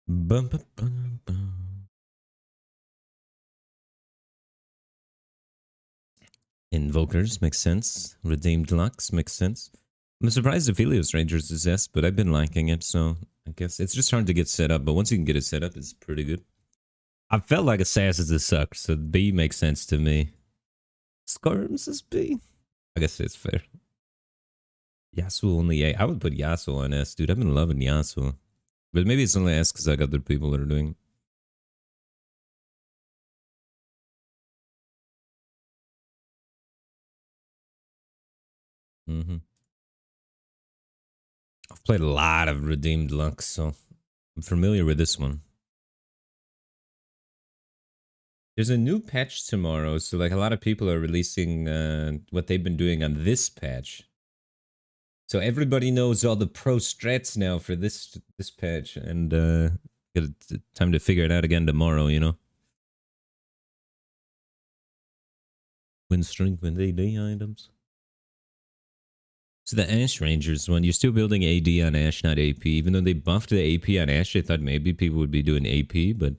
Bum, bum, bum, bum. Invokers makes sense. Redeemed Lux makes sense. I'm surprised if Helios Rangers is S, but I've been liking it, so I guess it's just hard to get set up. But once you can get it set up, it's pretty good. I felt like Assassins sucked, so B makes sense to me. Skirms is B. I guess it's fair. Yasuo only A. I would put Yasuo on S, dude. I've been loving Yasuo. But maybe it's only S because I got other people that are doing it. I've played a lot of Redeemed Lux, so I'm familiar with this one. There's a new patch tomorrow, so like a lot of people are releasing what they've been doing on this patch. So everybody knows all the pro strats now for this patch, and got time to figure it out again tomorrow. You know, win strength with AD items. So the Ashe Rangers one, you're still building AD on Ashe, not AP. Even though they buffed the AP on Ashe, I thought maybe people would be doing AP, but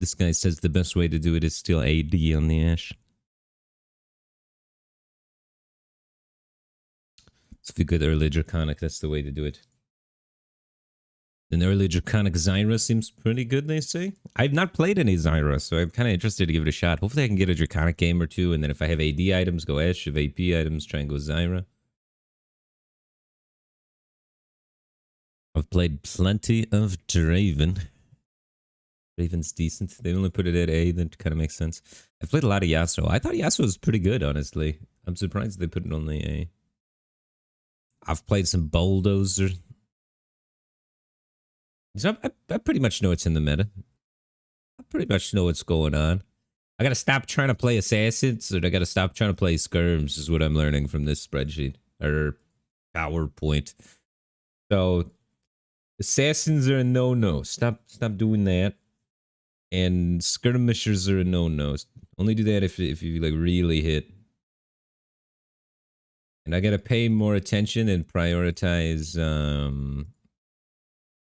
this guy says the best way to do it is still AD on the Ashe. So if you get early Draconic, that's the way to do it. An early Draconic Zyra seems pretty good, they say. I've not played any Zyra, so I'm kind of interested to give it a shot. Hopefully I can get a Draconic game or two, and then if I have AD items, go Ashe. If AP items, try and go Zyra. I've played plenty of Draven. Draven's decent. They only put it at A, that kind of makes sense. I've played a lot of Yasuo. I thought Yasuo was pretty good, honestly. I'm surprised they put it only A. I've played some Bulldozer. So I pretty much know what's in the meta. I pretty much know what's going on. I gotta stop trying to play Assassins, and I gotta stop trying to play Skirms, is what I'm learning from this spreadsheet. Or PowerPoint. So, Assassins are a no-no. Stop doing that. And Skirmishers are a no-no. Only do that if you like really hit. And I gotta pay more attention and prioritize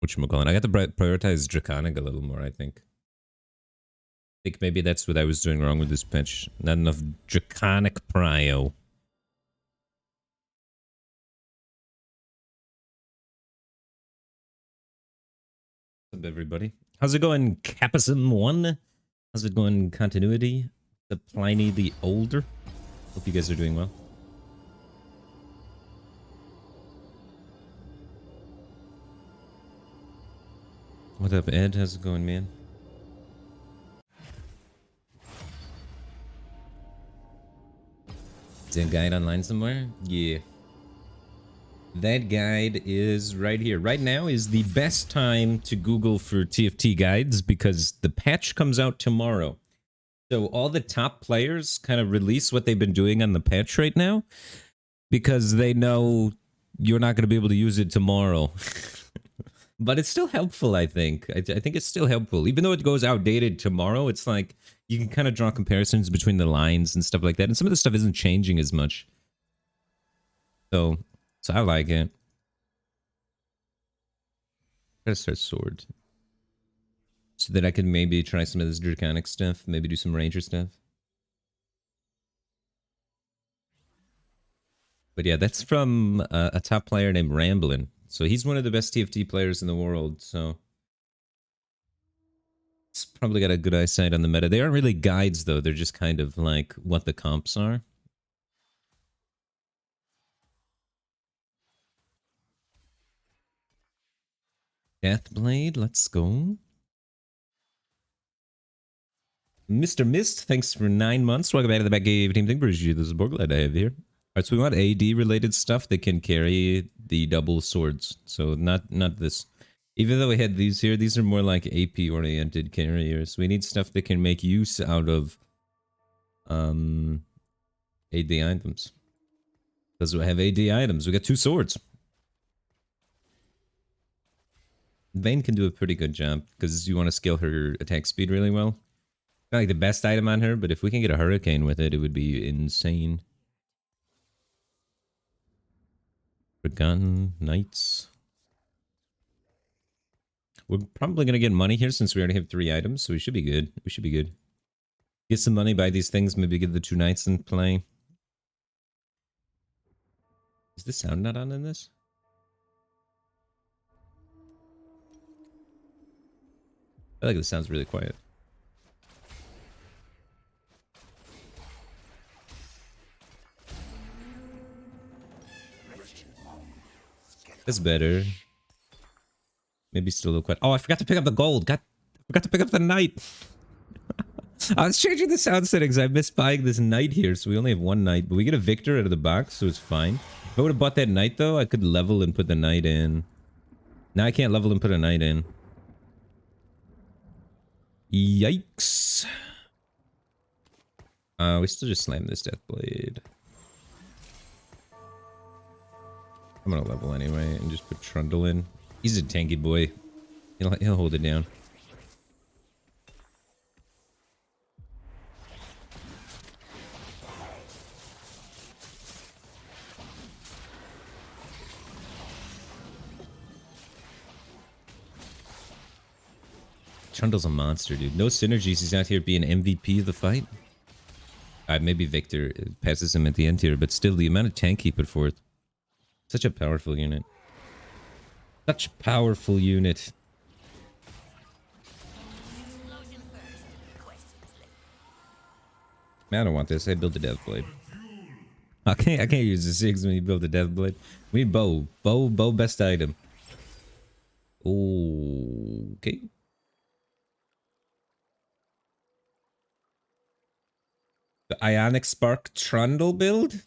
whatchamacallit. I got to prioritize Draconic a little more, I think. I think maybe that's what I was doing wrong with this patch. Not enough Draconic prio. What's up, everybody? How's it going, Capism1? How's it going, Continuity? The Pliny the Older? Hope you guys are doing well. What up, Ed? How's it going, man? Is that guide online somewhere? Yeah. That guide is right here. Right now is the best time to Google for TFT guides because the patch comes out tomorrow. So all the top players kind of release what they've been doing on the patch right now because they know you're not going to be able to use it tomorrow. But it's still helpful, I think. I think it's still helpful. Even though it goes outdated tomorrow, it's like you can kind of draw comparisons between the lines and stuff like that. And some of the stuff isn't changing as much. So I like it. Gotta start sword. So that I can maybe try some of this Draconic stuff. Maybe do some Ranger stuff. But yeah, that's from a top player named Ramblin'. So he's one of the best TFT players in the world, so... It's probably got a good eyesight on the meta. They aren't really guides, though. They're just kind of like what the comps are. Deathblade, let's go. Mr. Mist, thanks for 9 months. Welcome back to the back game team. Thank you. This is Borg. Glad to have you here. Alright, so we want AD related stuff that can carry the double swords. So not this. Even though we had these here, these are more like AP oriented carriers. We need stuff that can make use out of AD items. Because we have AD items. We got 2 swords. Vayne can do a pretty good job because you want to scale her attack speed really well. Not like the best item on her, but if we can get a hurricane with it, it would be insane. Forgotten Knights. We're probably gonna get money here since we already have 3 items, so we should be good. We should be good. Get some money, buy these things, maybe get the 2 knights and play. Is the sound not on in this? I feel like this sounds really quiet. That's better. Maybe still a little quiet. Oh, I forgot to pick up the gold. God, I forgot to pick up the knight. I was changing the sound settings. I missed buying this knight here, so we only have 1 knight. But we get a victor out of the box, so it's fine. If I would have bought that knight, though, I could level and put the knight in. Now I can't level and put a knight in. Yikes. We still just slam this death blade. I'm gonna level anyway and just put Trundle in. He's a tanky boy. He'll hold it down. Trundle's a monster, dude. No synergies. He's out here being MVP of the fight. Maybe Victor passes him at the end here, but still, the amount of tank he put forth. Such a powerful unit. Such a powerful unit. Man, I don't want this. I built a death blade. I can't use the 6 when you build a death blade. We need bow. Bow best item. Okay. The Ionic Spark Trundle build?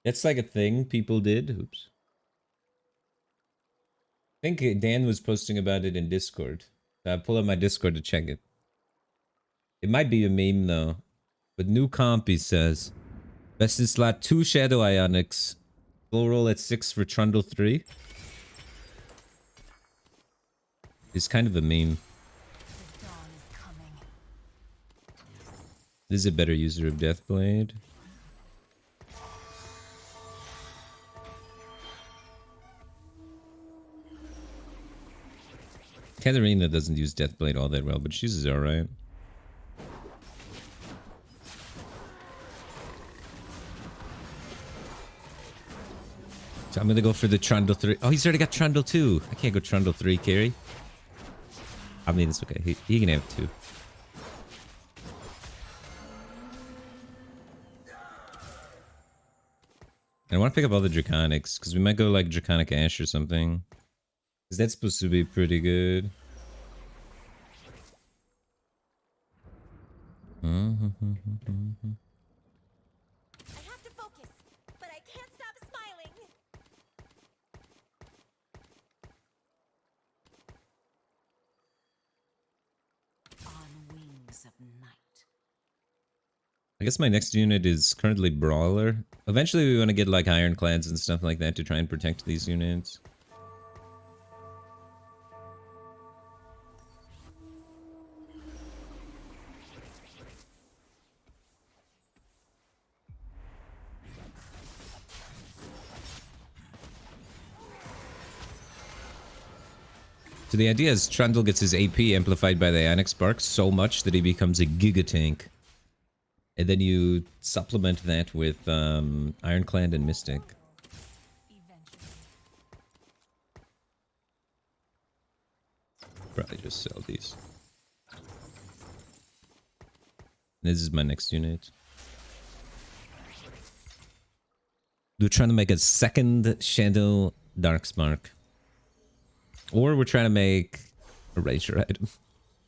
That's like a thing people did. Oops. I think Dan was posting about it in Discord. I pull up my Discord to check it. It might be a meme though. But new comp, he says. Best in slot 2 Shadow Ionics. Full roll at 6 for Trundle 3. It's kind of a meme. This is a better user of Deathblade. Katarina doesn't use Deathblade all that well, but she uses it alright. So I'm gonna go for the Trundle 3. Oh, he's already got Trundle 2. I can't go Trundle 3 carry. I mean, it's okay. He can have 2. And I want to pick up all the Draconics, because we might go like Draconic Ash or something. Because that's supposed to be pretty good. I have to focus, but I can't stop smiling. On wings of night. I guess my next unit is currently Brawler. Eventually we want to get like Ironclads and stuff like that to try and protect these units. So the idea is Trundle gets his AP amplified by the Ionic Spark so much that he becomes a Giga Tank. And then you supplement that with Ironclad and Mystic. Probably just sell these. This is my next unit. We're trying to make a second Shadow Darkspark. Or we're trying to make a Ranger item.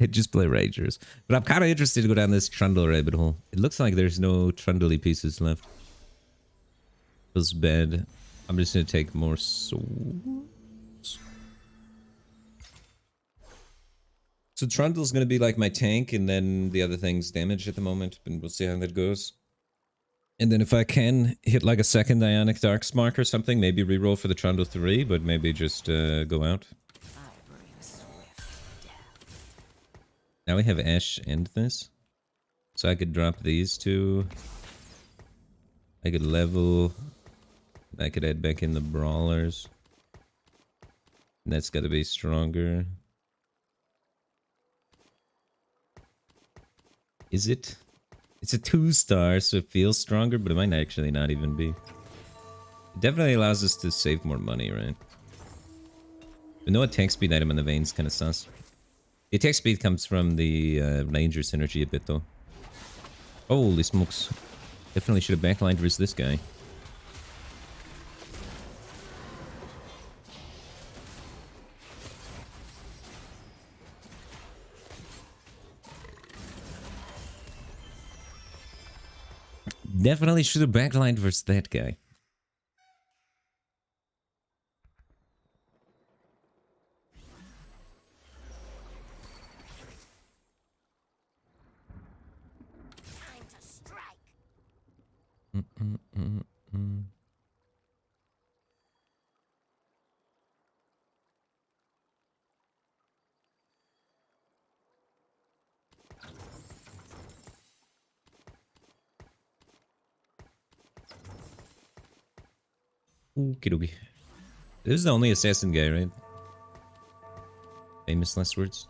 Just play Rangers. But I'm kind of interested to go down this Trundle rabbit hole. It looks like there's no Trundly pieces left. Feels bad. I'm just going to take more swords. So Trundle's going to be like my tank, and then the other thing's damage at the moment. And we'll see how that goes. And then if I can hit like a second Ionic Darkspark or something, maybe reroll for the Trundle 3, but maybe just go out. Now we have Ash and this. So I could drop these two. I could level. I could add back in the Brawlers. That's gotta be stronger. Is it? It's a 2-star, so it feels stronger, but it might actually not even be. It definitely allows us to save more money, right? But no attack speed item in the veins kind of sus. The attack speed comes from the Ranger synergy a bit, though. Holy smokes. Definitely should have backlined versus this guy. Definitely should have backlined versus that guy. Time to strike. Okie dokie. This is the only assassin guy, right? Famous last words.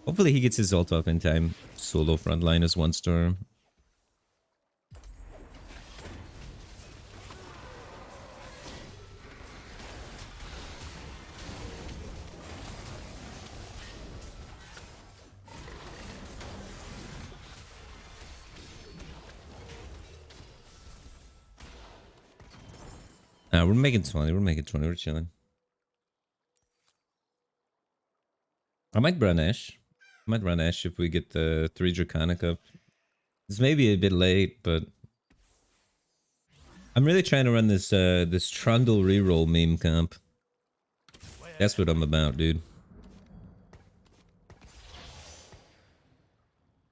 Hopefully he gets his ult up in time. Solo frontline is 1-star. We're making 20. We're making 20. We're chilling. I might run Ash. I might run Ash if we get the 3 Draconic up. It's maybe a bit late, but I'm really trying to run this this Trundle reroll meme comp. That's what I'm about, dude.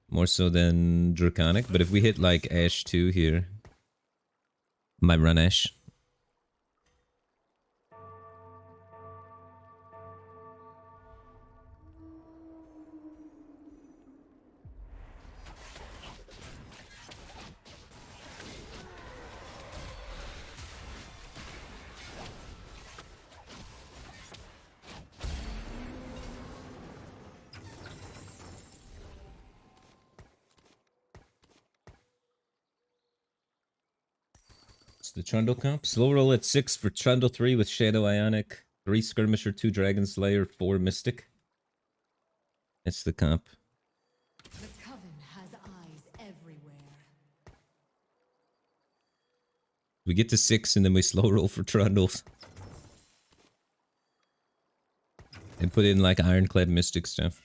More so than Draconic, but if we hit like Ash 2 here, I might run Ash. The Trundle comp. Slow roll at 6 for Trundle 3 with Shadow Ionic, 3 Skirmisher, 2 Dragon Slayer, 4 Mystic. That's the comp. The Coven has eyes everywhere. We get to 6 and then we slow roll for Trundles. And put in like Ironclad Mystic stuff.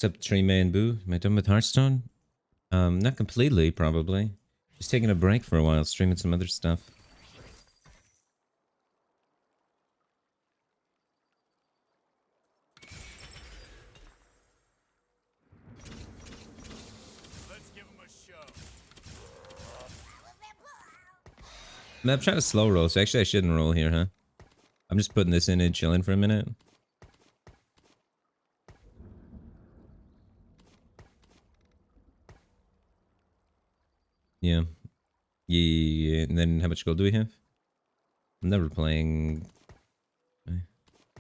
What's up, Tree Man Boo? Am I done with Hearthstone? Not completely, probably. Just taking a break for a while, streaming some other stuff. Let's give him a show. I'm trying to slow roll, so actually I shouldn't roll here, huh? I'm just putting this in and chilling for a minute. Yeah. Yeah, and then how much gold do we have? I'm never playing... I'm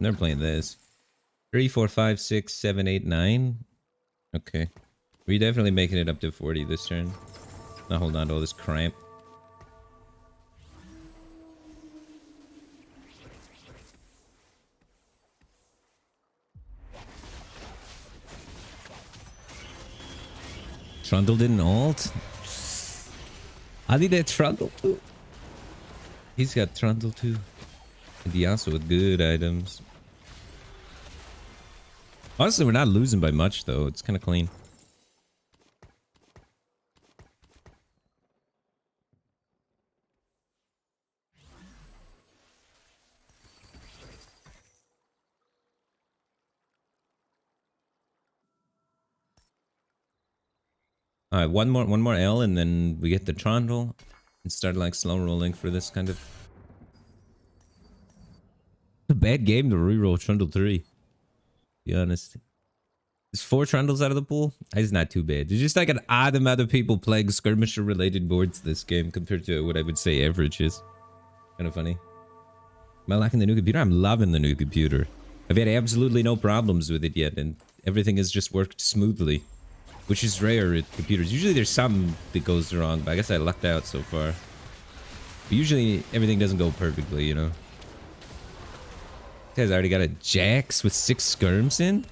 never playing this. 3, 4, 5, 6, 7, 8, 9? Okay. We're definitely making it up to 40 this turn. Not holding on to all this cramp. Trundle didn't ult? I need that Trundle too. He's got Trundle too. And he also with good items. Honestly, we're not losing by much, though. It's kind of clean. All right, one more L, and then we get the Trundle and start like slow rolling for this kind of. It's a bad game to reroll Trundle 3. To be honest. There's 4 Trundles out of the pool. It's not too bad. There's just like an odd amount of people playing skirmisher related boards this game compared to what I would say average is. Kind of funny. Am I liking the new computer? I'm loving the new computer. I've had absolutely no problems with it yet, and everything has just worked smoothly. Which is rare at computers. Usually there's something that goes wrong, but I guess I lucked out so far. But usually everything doesn't go perfectly, you know. This guy's already got a Jax with 6 skirms in?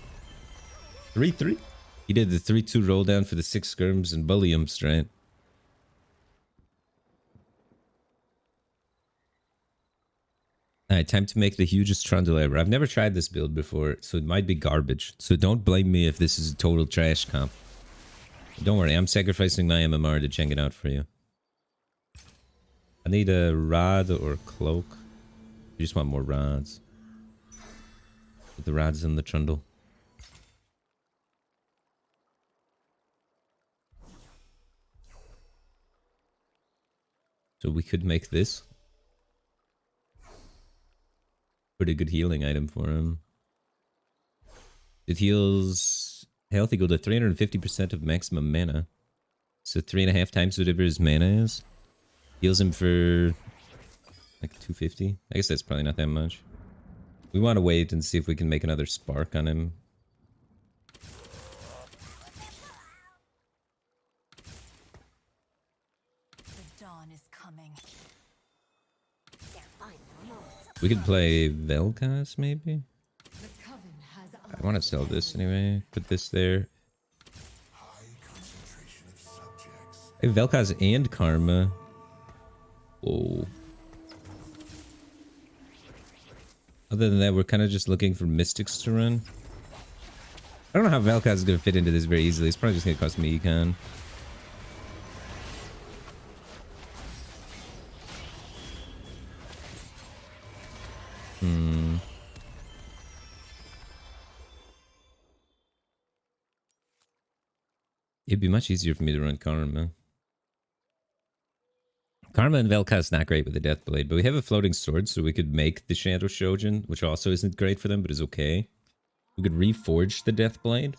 3-3? He did the 3-2 roll down for the 6 skirms and bully him straight. Alright, time to make the hugest Trundle ever. I've never tried this build before, so it might be garbage. So don't blame me if this is a total trash comp. Don't worry, I'm sacrificing my MMR to check it out for you. I need a rod or a cloak. I just want more rods. Put the rods in the Trundle. So we could make this. Pretty good healing item for him. It heals health equal to 350% of maximum mana. So 3.5 times whatever his mana is. Heals him for like 250. I guess that's probably not that much. We want to wait and see if we can make another spark on him. The dawn is coming. We could play Vel'Koz maybe? The coven has I want to sell this anyway. Put this there. Hey, Vel'Koz and Karma. Whoa. Other than that, we're kind of just looking for Mystics to run. I don't know how Vel'Koz is going to fit into this very easily. It's probably just going to cost me econ. It'd be much easier for me to run Karma. Karma and Vel'Koz not great with the Deathblade, but we have a floating sword, so we could make the Shadow Shojin, which also isn't great for them, but is okay. We could reforge the Deathblade.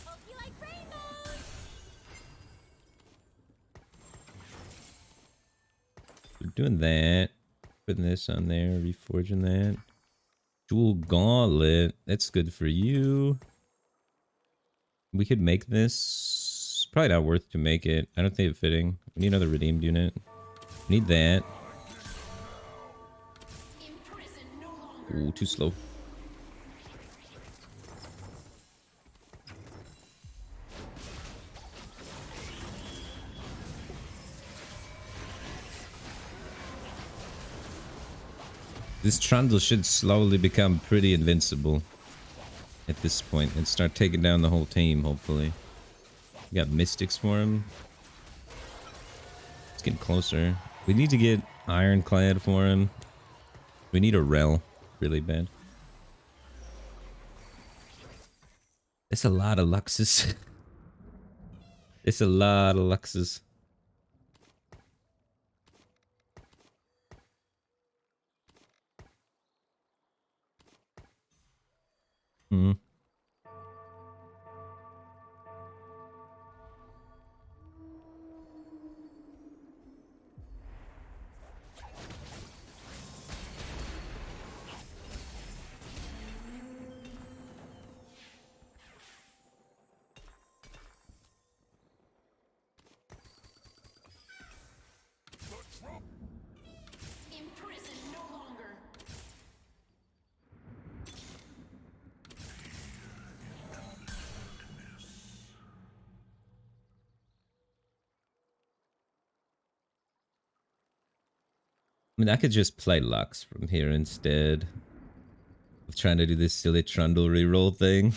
Hope you like rainbows. We're doing that. Putting this on there, reforging that. Dual Gauntlet. That's good for you. We could make this. Probably not worth to make it. I don't think it's fitting. We need another redeemed unit. We need that. Ooh, too slow. This Trundle should slowly become pretty invincible at this point and start taking down the whole team, hopefully. We got Mystics for him. It's getting closer. We need to get Ironclad for him. We need a Rel really bad. It's a lot of Luxes. It's a lot of Luxes. Hmm. I mean, I could just play Lux from here instead of trying to do this silly Trundle reroll thing.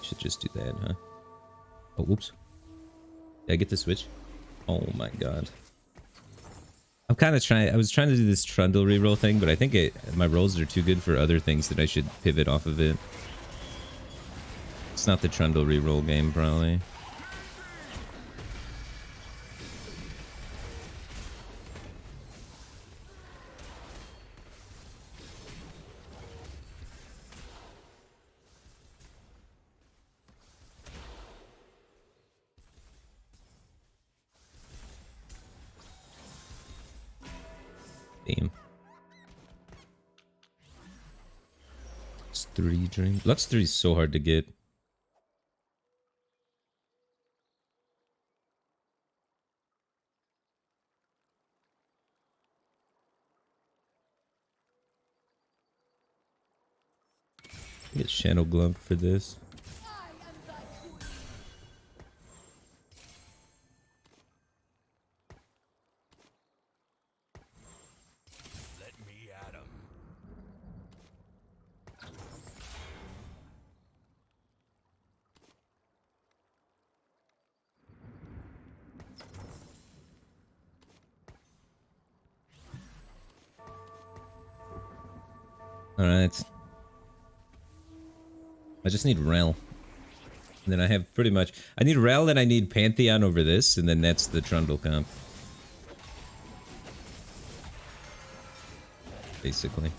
Should just do that, huh? Oh, whoops. Did I get the switch? Oh my god. I'm kind of trying. I was trying to do this Trundle reroll thing, but I think my rolls are too good for other things that I should pivot off of it. It's not the Trundle reroll game, probably. Damn. It's 3 dream. Lux 3 is so hard to get. Get Shadow Glove for this. Let me at 'em. Alright. I just need Rel. And then I have pretty much... I need Rel and I need Pantheon over this, and then that's the Trundle comp. Basically.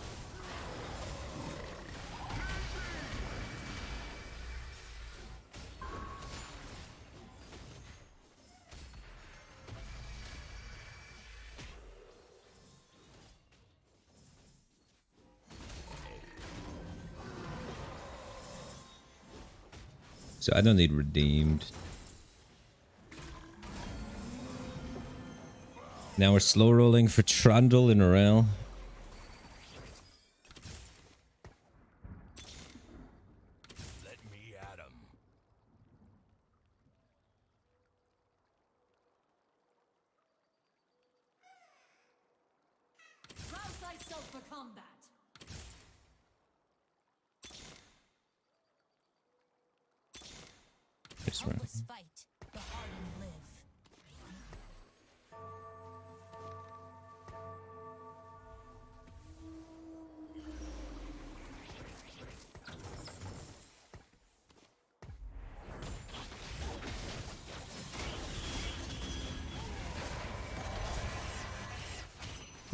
So I don't need Redeemed. Now we're slow rolling for Trundle and Rel. Let me at 'em. Rouse thyself for combat. Just run. Helpless fight. The hardened live.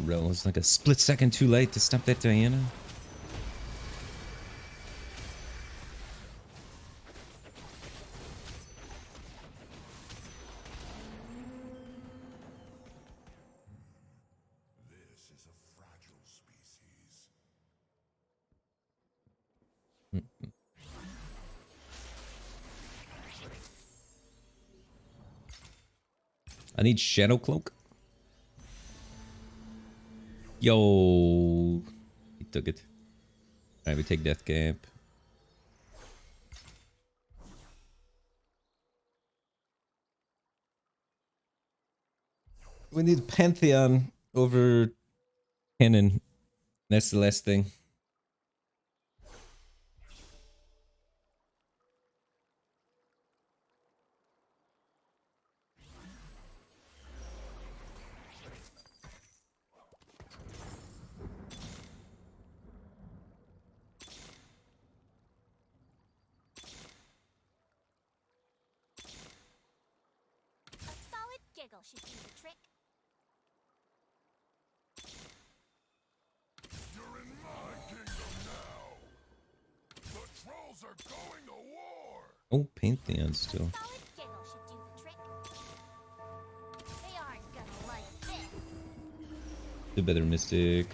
Rel was like a split second too late to stop that Diana. This is a fragile species. I need Shadow Cloak. Yo, he took it. Alright, we take Death Cap. We need Pantheon over Cannon. That's the last thing. A solid giggle should do the trick. You're in my kingdom now. The trolls are going to war. Oh, Pantheon still. Solid giggle should do the trick. They aren't gonna like this. The better Mystic.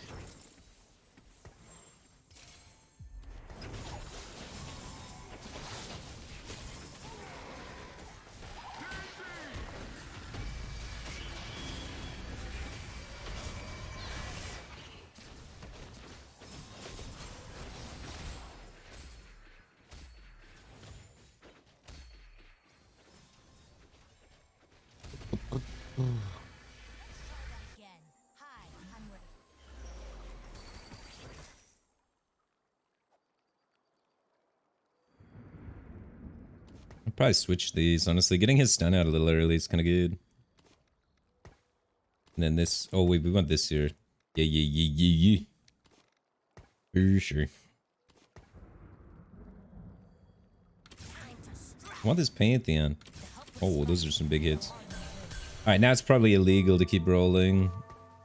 probably switch these, honestly. Getting his stun out a little early is kind of good. And then this... Oh, wait, we want this here. Yeah. For sure. I want this Pantheon. Oh, those are some big hits. Alright, now it's probably illegal to keep rolling.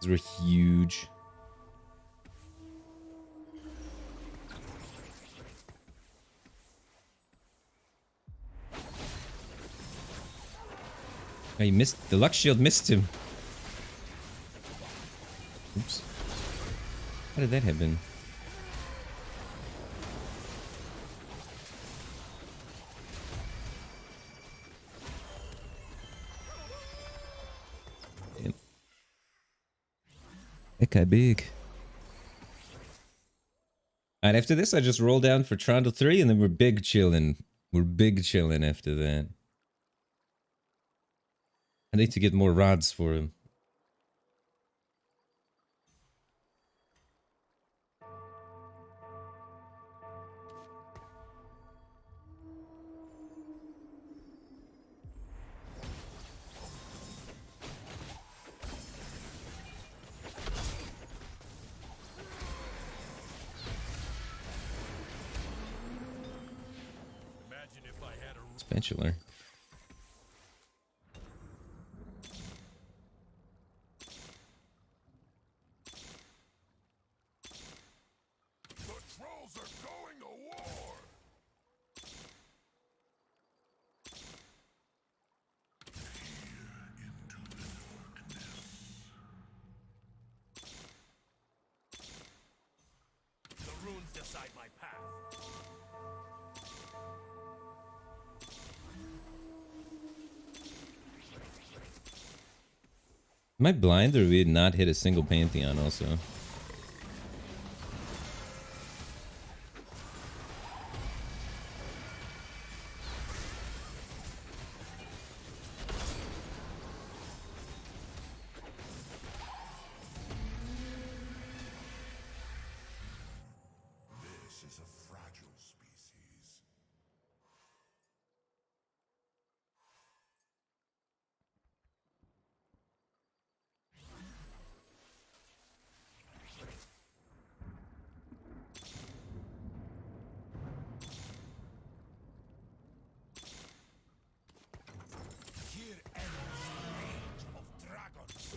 These were huge. Oh, he missed. The Luck Shield missed him. Oops. How did that happen? Damn. That guy big. Alright, after this I just roll down for Trundle 3 and then we're big chillin'. We're big chillin' after that. I need to get more rods for him. Imagine if I had a Spatula. The trolls are going to war. The runes decide my path. Am I blind or we did not hit a single Pantheon also? This is a fragile species. Here ends the age of dragons.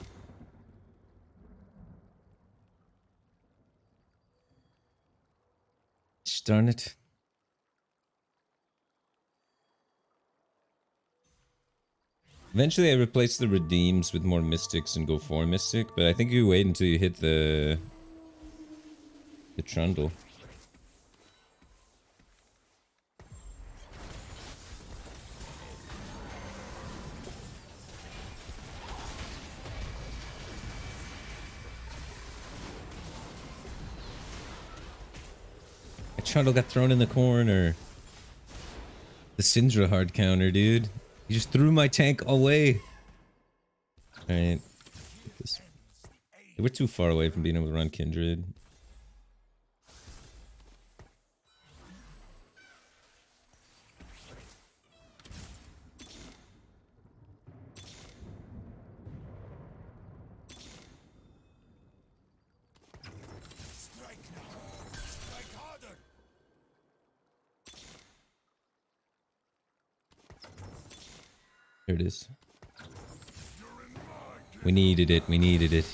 Darn it. Eventually I replace the redeems with more mystics and go for mystic, but I think you wait until you hit the trundle. My trundle got thrown in the corner. The Syndra hard counter, dude. He just threw my tank away. Alright. We're too far away from being able to run Kindred. Strike now. Strike harder. There it is. We needed it. We needed it.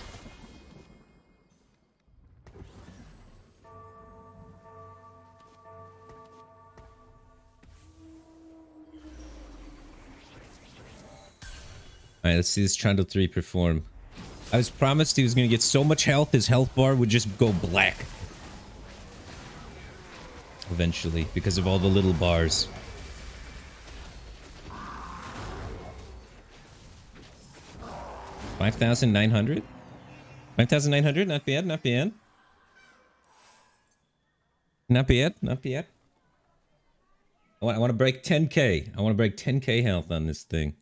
Alright, let's see this Trundle 3 perform. I was promised he was going to get so much health, his health bar would just go black. Eventually, because of all the little bars. $5,900? 5,900? Not bad, not bad. Not bad, not bad. I want to break 10k. I want to break 10k health on this thing.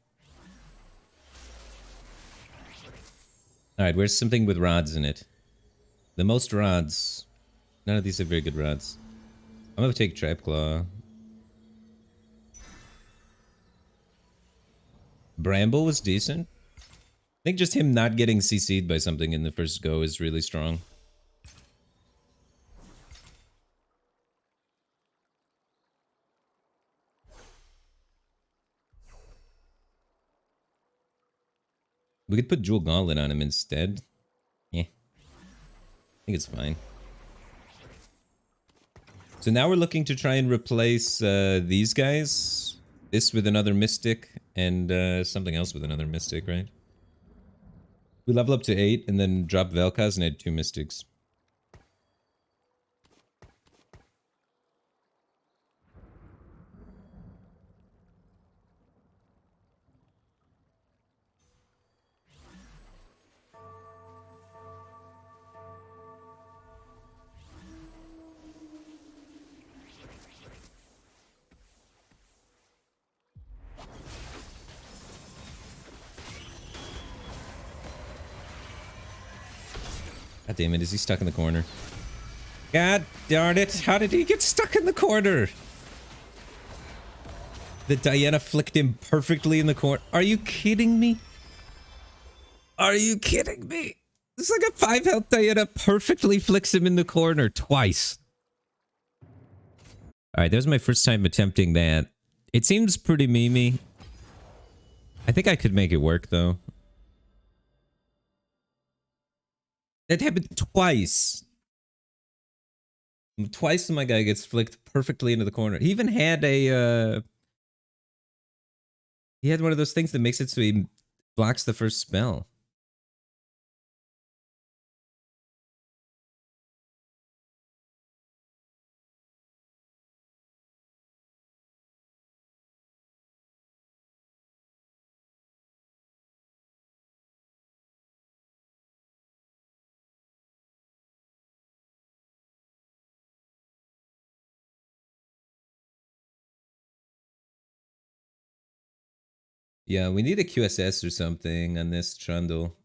Alright, where's something with rods in it? The most rods. None of these are very good rods. I'm gonna take Trap Claw. Bramble was decent. I think just him not getting CC'd by something in the first go is really strong. We could put Jewel Gauntlet on him instead. Yeah. I think it's fine. So now we're looking to try and replace these guys. This with another Mystic and something else with another Mystic, right? We level up to 8 and then drop Vel'Koz and add 2 Mystics. God damn it, is he stuck in the corner? God darn it, how did he get stuck in the corner? The Diana flicked him perfectly in the corner. Are you kidding me? Are you kidding me? It's like a 5 health Diana perfectly flicks him in the corner twice. Alright, that was my first time attempting that. It seems pretty memey. I think I could make it work though. That happened twice. Twice my guy gets flicked perfectly into the corner. He even had a he had one of those things that makes it so he blocks the first spell. Yeah, we need a QSS or something on this Trundle.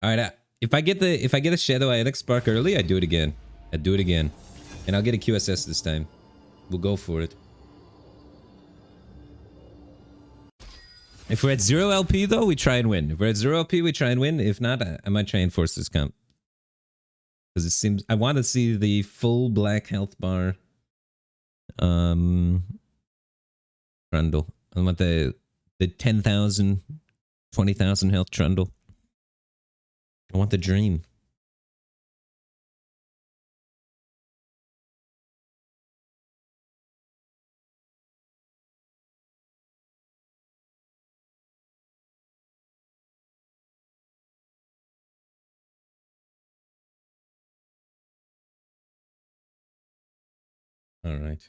All right, if I get a Shadow Ionic Spark early, I do it again. I do it again, and I'll get a QSS this time. We'll go for it. If we're at 0 LP though, we try and win. If we're at 0 LP, we try and win. If not, I might try and force this comp. Because it seems I want to see the full black health bar. Trundle. I want the 10,000, 20,000 health Trundle. I want the dream. All right.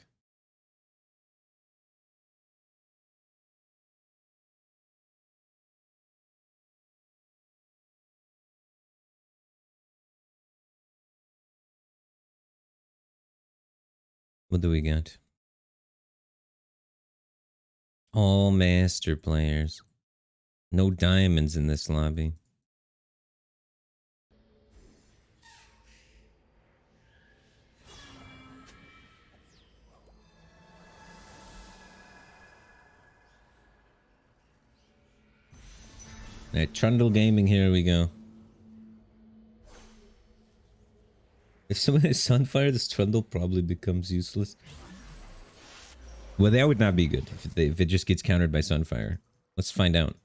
What do we got? All master players. No diamonds in this lobby. Alright, Trundle Gaming, here we go. If someone is Sunfire, this Trundle probably becomes useless. Well, that would not be good if it just gets countered by Sunfire. Let's find out.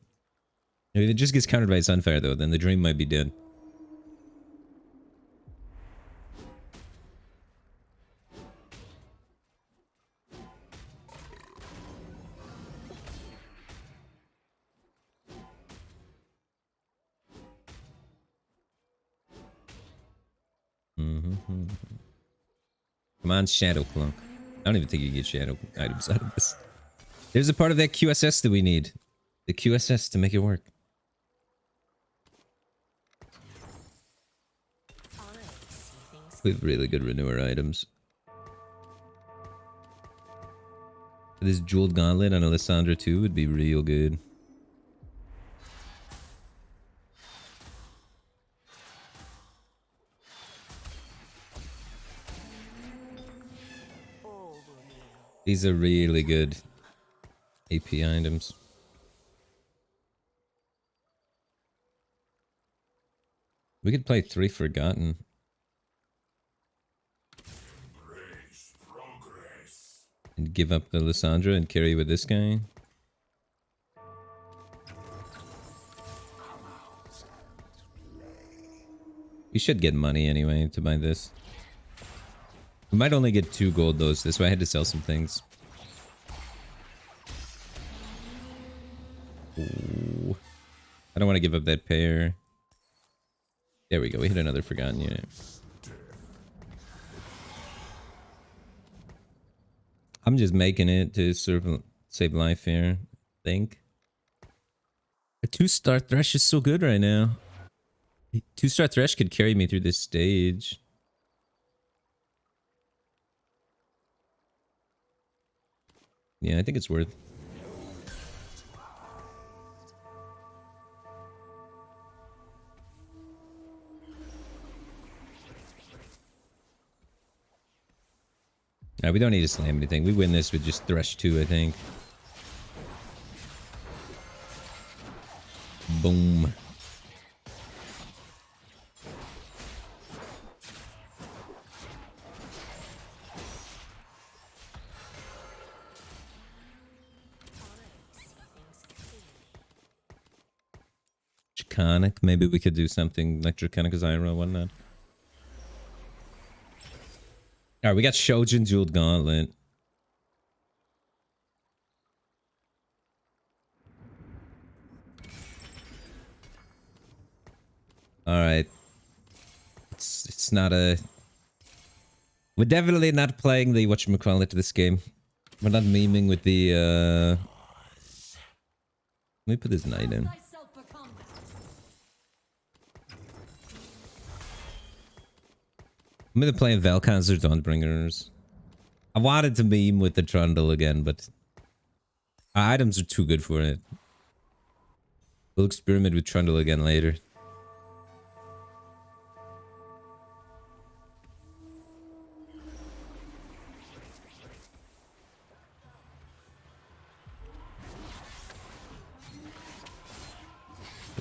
If it just gets countered by Sunfire, though, then the dream might be dead. Come on, Shadow Clunk. I don't even think you get Shadow items out of this. There's a part of that QSS that we need. The QSS to make it work. We have really good renewer items. This Jeweled Gauntlet on Alessandra 2 would be real good. These are really good AP items. We could play 3 Forgotten. Embrace progress. And give up the Lysandra and carry with this guy. We should get money anyway to buy this. We might only get 2 gold though, so that's why I had to sell some things. Ooh. I don't want to give up that pair. There we go, we hit another Forgotten unit. I'm just making it to save life here, I think. A 2-star Thresh is so good right now. 2-star Thresh could carry me through this stage. Yeah, I think it's worth. We don't need to slam anything. We win this with just Thresh 2, I think. Boom. Draconic. Maybe we could do something like Draconic Zyra or whatnot. Alright, we got Shojin Jeweled Gauntlet. Alright. It's not a... We're definitely not playing the whatchamacallit this game. We're not memeing with the Let me put this knight in. I'm either playing Velkhans or Dawnbringers. I wanted to meme with the Trundle again, but our items are too good for it. We'll experiment with Trundle again later.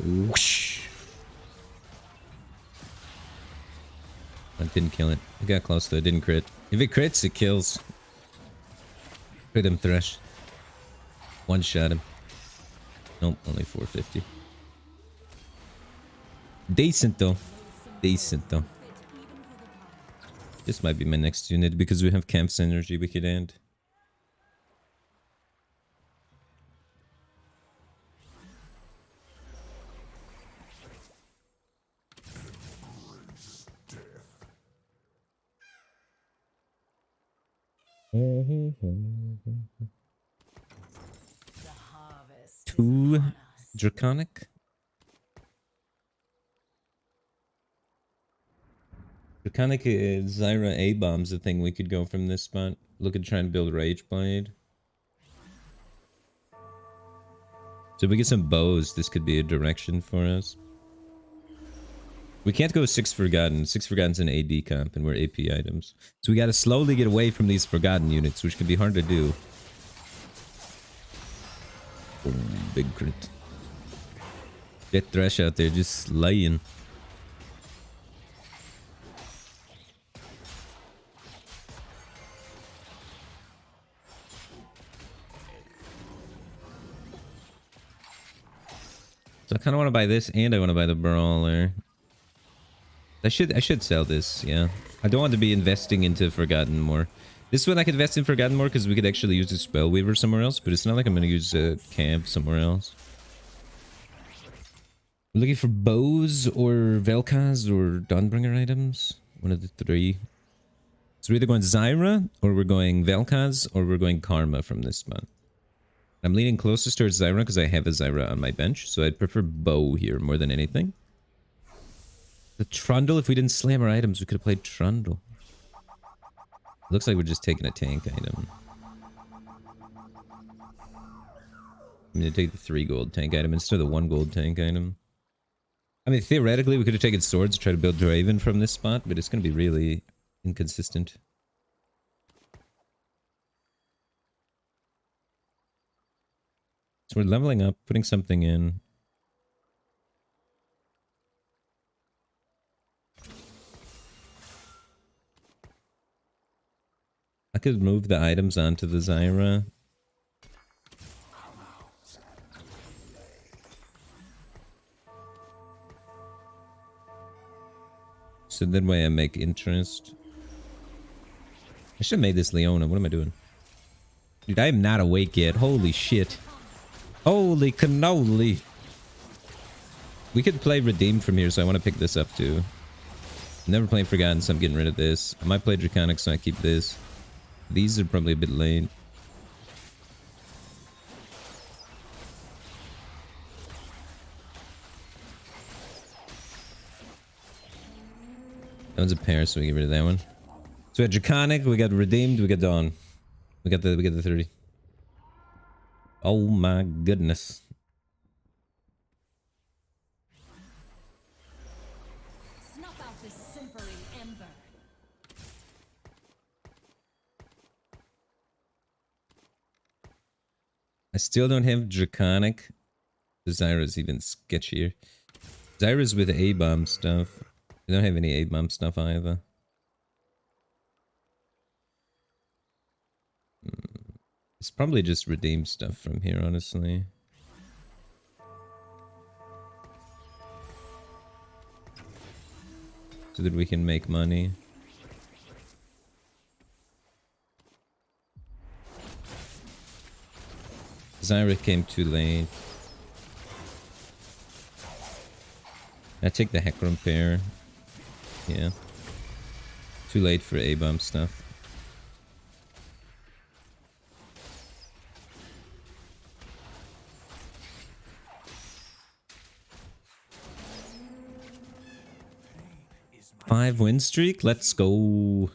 Whoosh. That didn't kill it. It got close though, it didn't crit. If it crits, it kills. Crit him, Thresh. One shot him. Nope, only 450. Decent though. Decent though. This might be my next unit because we have Camp's energy we could end. Two Draconic. Draconic Zyra A-bomb's a thing we could go from this spot. Look at trying to build Rage Blade. So if we get some bows, this could be a direction for us. We can't go 6 Forgotten. 6 Forgotten's an AD comp and we're AP items. So we gotta slowly get away from these Forgotten units, which can be hard to do. Boom, big crit. Get Thresh out there just slaying. So I kind of want to buy this and I want to buy the Brawler. I should sell this, yeah. I don't want to be investing into Forgotten more. This one I could invest in Forgotten more because we could actually use a Spellweaver somewhere else, but it's not like I'm going to use a camp somewhere else. I'm looking for bows or Velkhas or Dawnbringer items. One of the 3. So we're either going Zyra, or we're going Velkhas, or we're going Karma from this spot. I'm leaning closest towards Zyra because I have a Zyra on my bench, so I'd prefer bow here more than anything. The Trundle, if we didn't slam our items, we could have played Trundle. Looks like we're just taking a tank item. I'm going to take the 3 gold tank item instead of the 1 gold tank item. I mean, theoretically, we could have taken swords to try to build Draven from this spot, but it's going to be really inconsistent. So we're leveling up, putting something in. I could move the items onto the Zyra. So that way I make interest. I should have made this Leona. What am I doing? Dude, I am not awake yet. Holy shit. Holy cannoli. We could play Redeemed from here, so I want to pick this up too. Never played Forgotten, so I'm getting rid of this. I might play Draconic, so I keep this. These are probably a bit late. That one's a pair, so we get rid of that one. So we got Draconic, we got Redeemed, we got Dawn. We got the 30. Oh my goodness. Snuff out this simpering ember. I still don't have Draconic. The Zyra's even sketchier. Zyra's with A-bomb stuff. We don't have any A-bomb stuff either. It's probably just redeem stuff from here, honestly. So that we can make money. Zyra came too late. I take the Hecarim pair. Yeah. Too late for A-bomb stuff. Five win streak? Let's go.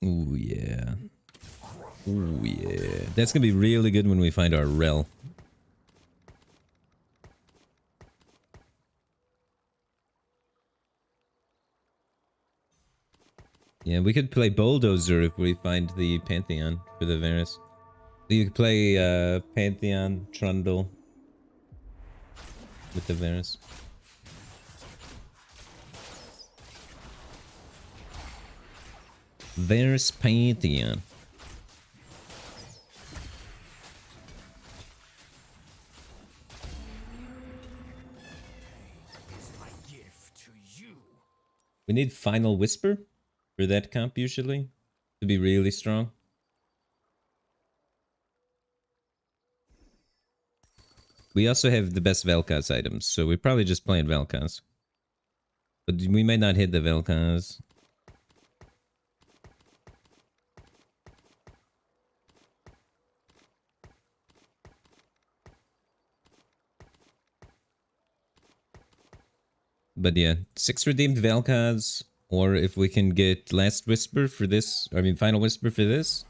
Ooh, yeah. Ooh, yeah. That's gonna be really good when we find our rel. Yeah, we could play Bulldozer if we find the Pantheon for the Varus. You could play Pantheon, Trundle with the Varus. Varus Pantheon. We need Final Whisper for that comp usually to be really strong. We also have the best Vel'Koz items, so we're probably just playing Vel'Koz. But we may not hit the Vel'Koz. But yeah, 6 redeemed Vel'Koz, or if we can get Last Whisper for this, I mean Final Whisper for this,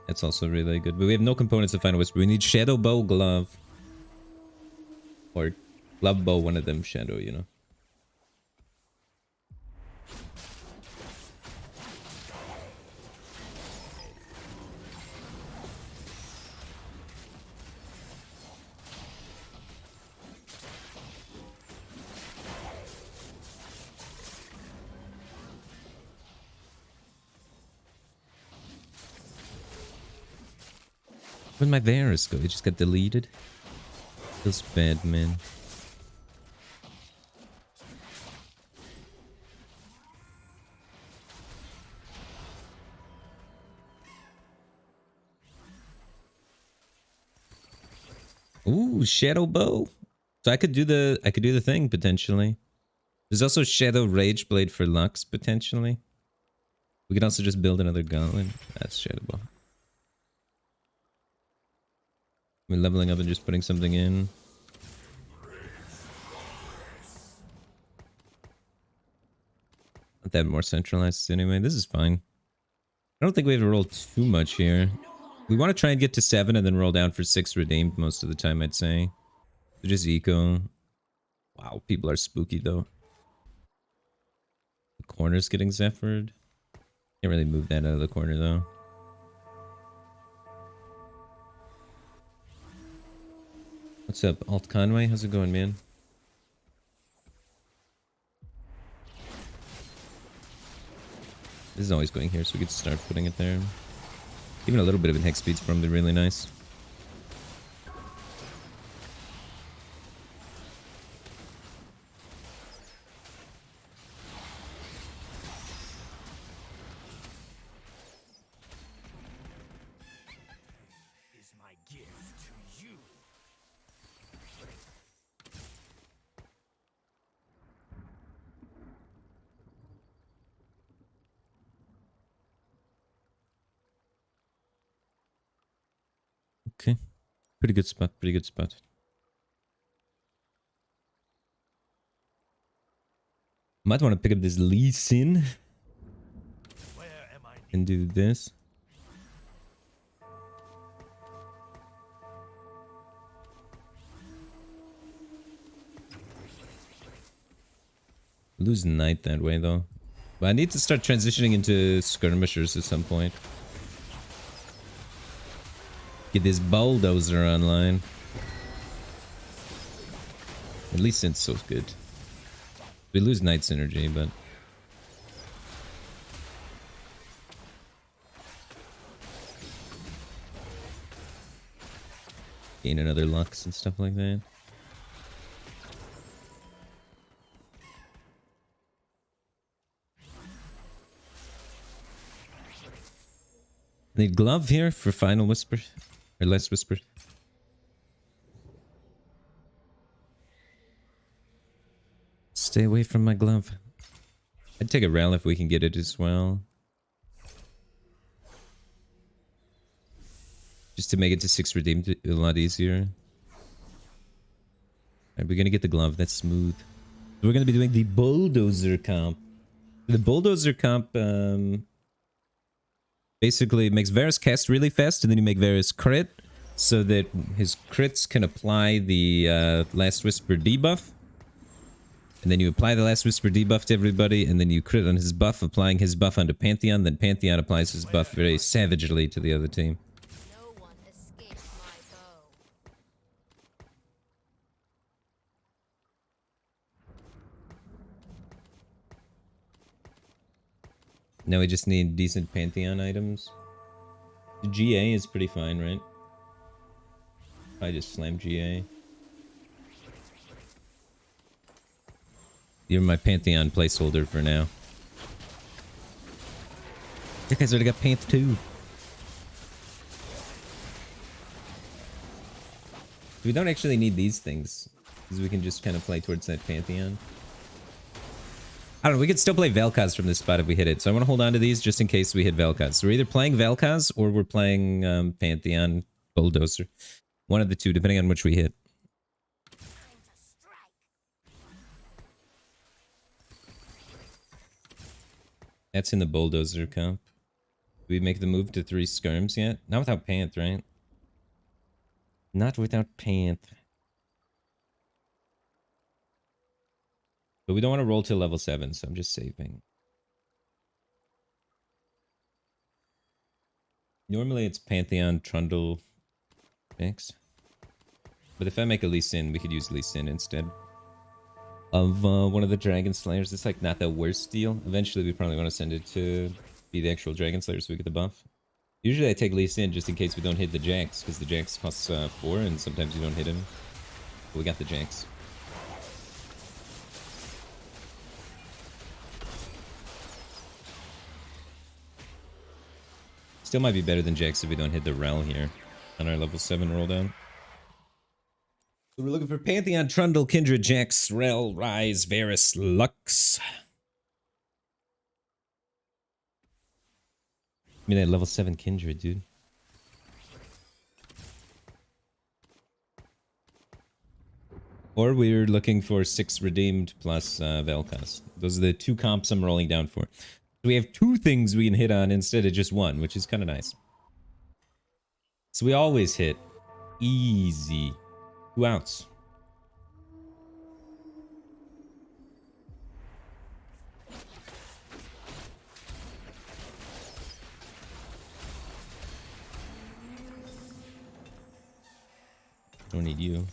that's also really good. But we have no components of Final Whisper. We need Shadow Bow Glove. Or Glove Bow, one of them Shadow, you know. Where'd my Varus go? He just got deleted? Feels bad, man. Ooh, Shadow Bow. So I could do the thing potentially. There's also Shadow Rage Blade for Lux potentially. We could also just build another gauntlet. That's Shadow Bow. We're leveling up and just putting something in. Not that more centralized anyway. This is fine. I don't think we have to roll too much here. We want to try and get to 7 and then roll down for 6 redeemed most of the time, I'd say. So just eco. Wow, people are spooky though. The corner's getting Zephyred. Can't really move that out of the corner though. What's up, Alt Conway? How's it going, man? This is always going here, so we could start putting it there. Even a little bit of hex speed's probably really nice. Is my gift to you. Okay. Pretty good spot, pretty good spot. Might want to pick up this Lee Sin Where am I? and do this. Lose Knight that way though. But I need to start transitioning into skirmishers at some point. Get this bulldozer online. At least it's so good. We lose Knight synergy, but gain another Lux and stuff like that. Need glove here for final whisper or last whisper. Stay away from my glove. I'd take a rel if we can get it as well. Just to make it to 6 redeemed a lot easier. Alright, we're gonna get the glove. That's smooth. We're gonna be doing the bulldozer comp. The bulldozer comp basically makes Varus cast really fast, and then you make Varus crit, so that his crits can apply the Last Whisper debuff. And then you apply the Last Whisper debuff to everybody, and then you crit on his buff, applying his buff onto Pantheon, then Pantheon applies his buff very savagely to the other team. No one escapes my bow. Now we just need decent Pantheon items. The GA is pretty fine, right? I just slam GA. You're my Pantheon placeholder for now. You guys already got Panth too. We don't actually need these things, because we can just kind of play towards that Pantheon. I don't know, we could still play Vel'Koz from this spot if we hit it, so I want to hold on to these just in case we hit Vel'Koz. So we're either playing Vel'Koz or we're playing Pantheon Bulldozer. One of the two, depending on which we hit. Time to strike. That's in the Bulldozer comp. Do we make the move to 3 skirms yet? Not without Panth, right? Not without Panth. But we don't want to roll till level 7, so I'm just saving. Normally it's Pantheon, Trundle, mix. But if I make a Lee Sin, we could use Lee Sin instead of one of the Dragon Slayers. It's like not the worst deal. Eventually we probably want to send it to be the actual Dragon Slayer so we get the buff. Usually I take Lee Sin just in case we don't hit the Jax, because the Jax costs 4 and sometimes you don't hit him. But we got the Jax. Still might be better than Jax if we don't hit the Rel here on our level 7 roll down. So we're looking for Pantheon, Trundle, Kindred, Jax, Rel, Rise, Varus, Lux. I mean, at level 7 Kindred, dude. Or we're looking for 6 redeemed plus Vel'Koz. Those are the 2 comps I'm rolling down for. So we have 2 things we can hit on instead of just 1, which is kind of nice. So we always hit. Easy. 2 outs. Don't need you.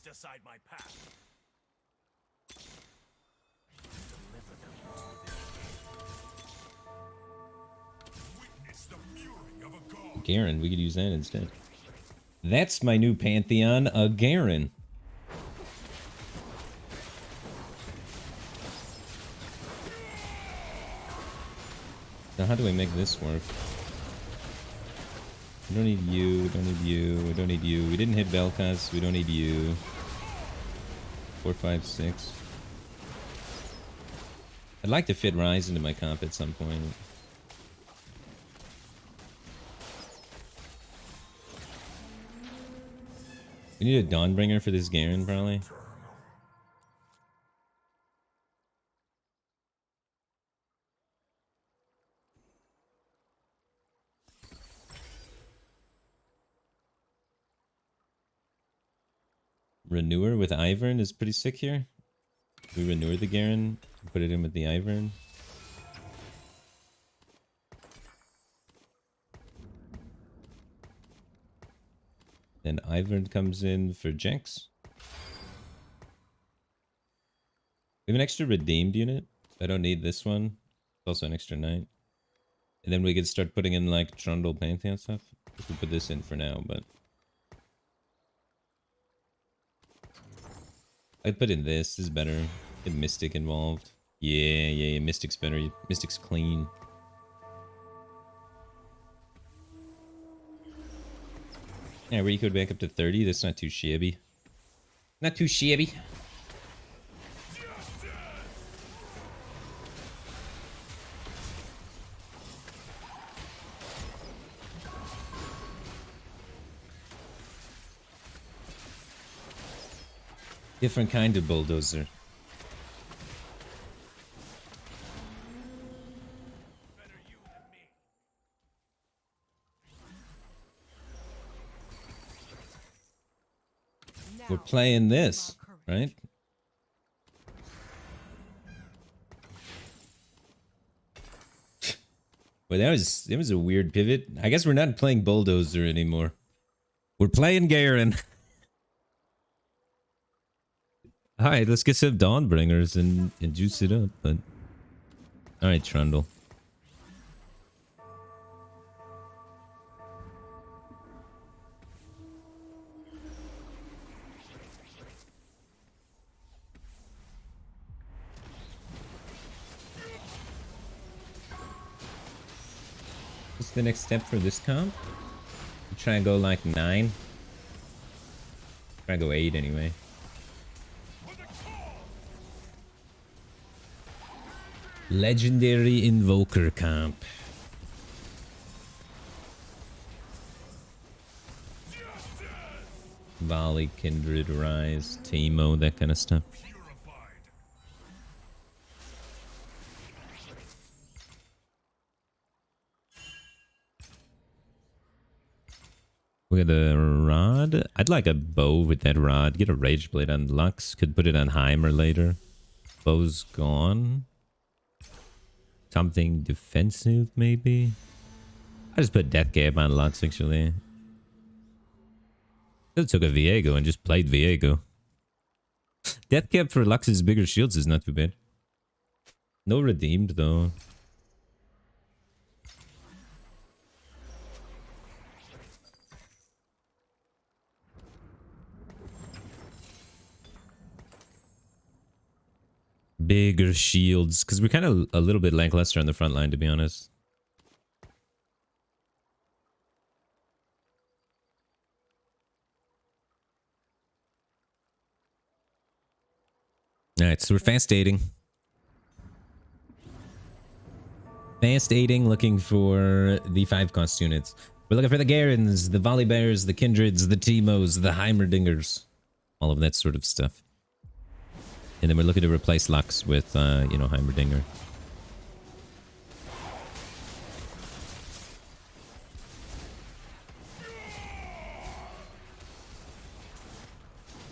decide my path. Deliver them to their Witness the fury of a god. Garen, we could use that instead. That's my new pantheon, a Garen. Now how do I make this work? We don't need you, we don't need you, we don't need you. We didn't hit Vel'Koz, we don't need you. 4, 5, 6. I'd like to fit Rise into my comp at some point. We need a Dawnbringer for this Garen, probably. Renewer with Ivern is pretty sick here. We renew the Garen, put it in with the Ivern. Then Ivern comes in for Jinx. We have an extra redeemed unit. I don't need this one. It's also an extra knight. And then we could start putting in like Trundle Pantheon stuff. We can put this in for now, but I'd put in this. This is better. Get Mystic involved. Yeah. Mystic's better. Mystic's clean. Yeah, where you could back up to 30. That's not too shabby. Not too shabby. Different kind of bulldozer. We're playing this, right? Well, that was a weird pivot. I guess we're not playing bulldozer anymore. We're playing Garen. Alright, let's get some Dawnbringers and juice it up, but alright, Trundle. What's the next step for this comp? Try and go like 9. Try and go 8 anyway. Legendary Invoker comp. Volley, Kindred, Rise, Teemo, that kind of stuff. We got a rod. I'd like a bow with that rod. Get a Rage Blade on Lux. Could put it on Heimer later. Bow's gone. Something defensive, maybe? I just put Death Cap on Lux, actually. I took a Viego and just played Viego. Death Cap for Lux's bigger shields is not too bad. No redeemed, though. Bigger shields, because we're kind of a little bit lackluster on the front line, to be honest. Alright, so we're fast aiding. Fast aiding, looking for the 5-cost units. We're looking for the Garens, the Volibears, the Kindreds, the Teemos, the Heimerdingers. All of that sort of stuff. And then we're looking to replace Lux with, you know, Heimerdinger.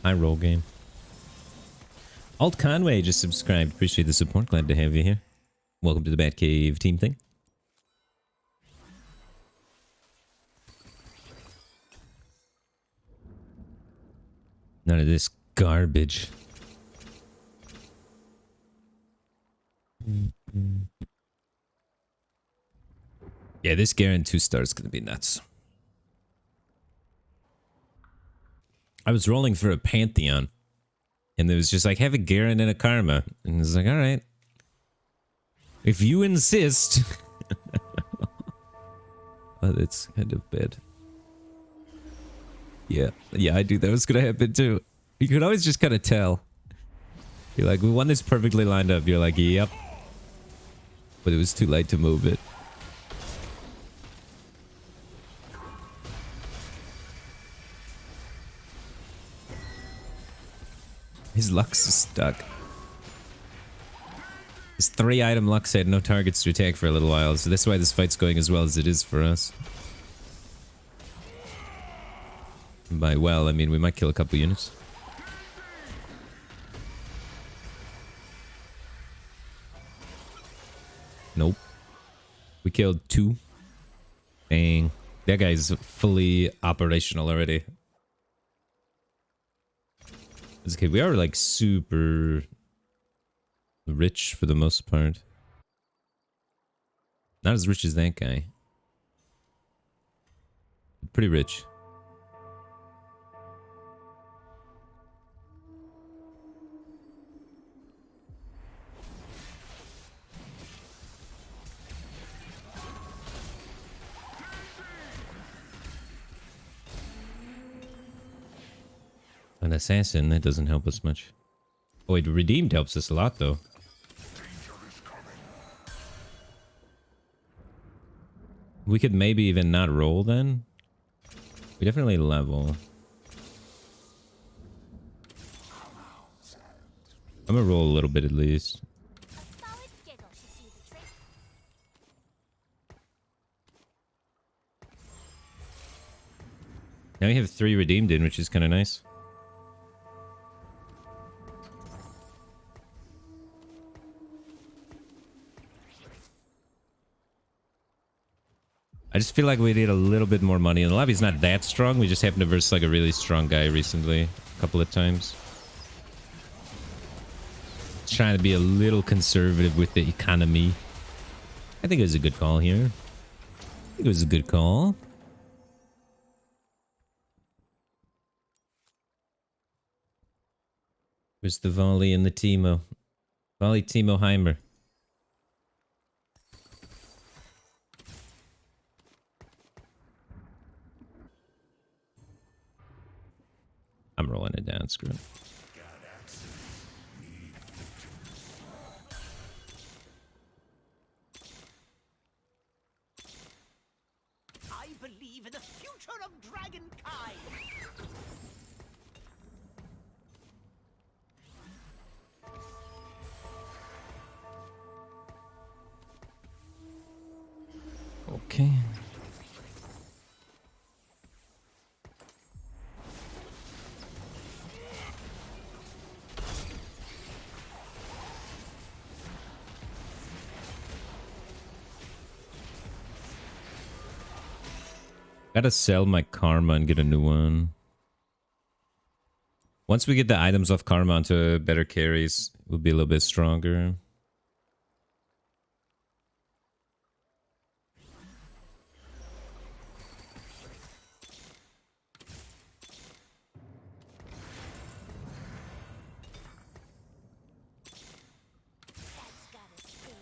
High roll game. Alt Conway just subscribed. Appreciate the support. Glad to have you here. Welcome to the Batcave team thing. None of this garbage. Yeah, this Garen 2 star is gonna be nuts. I was rolling for a Pantheon, and it was just like, have a Garen and a Karma. And it was like, alright. If you insist. Oh, that's kind of bad. Yeah, I knew that was gonna happen too. You could always just kind of tell. You're like, we want this perfectly lined up. You're like, yep. But it was too late to move it. His Lux is stuck. His 3-item Lux had no targets to attack for a little while, so that's why this fight's going as well as it is for us. And by well, I mean we might kill a couple units. Nope. We killed 2. Dang. That guy's fully operational already. It's okay, we are like super rich for the most part. Not as rich as that guy. Pretty rich. An assassin, that doesn't help us much. Oh wait, redeemed helps us a lot though. We could maybe even not roll then. We definitely level. I'm gonna roll a little bit at least. A solid giggle should do the trick. Now we have 3 redeemed in, which is kind of nice. I just feel like we need a little bit more money. And the lobby's not that strong. We just happened to verse like a really strong guy recently. A couple of times. Trying to be a little conservative with the economy. I think it was a good call here. I think it was a good call. Where's the volley and the Teemo? Volley, Teemo, Heimer. I'm rolling it down, screw it. I believe in the future of dragonkind. Okay. Gotta sell my karma and get a new one. Once we get the items off karma onto better carries, we'll be a little bit stronger. That's gotta sting.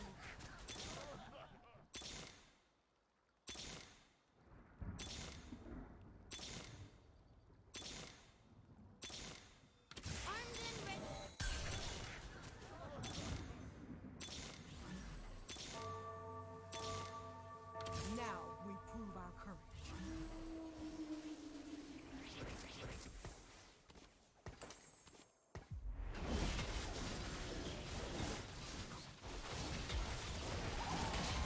Armed and ready. Now we prove our courage.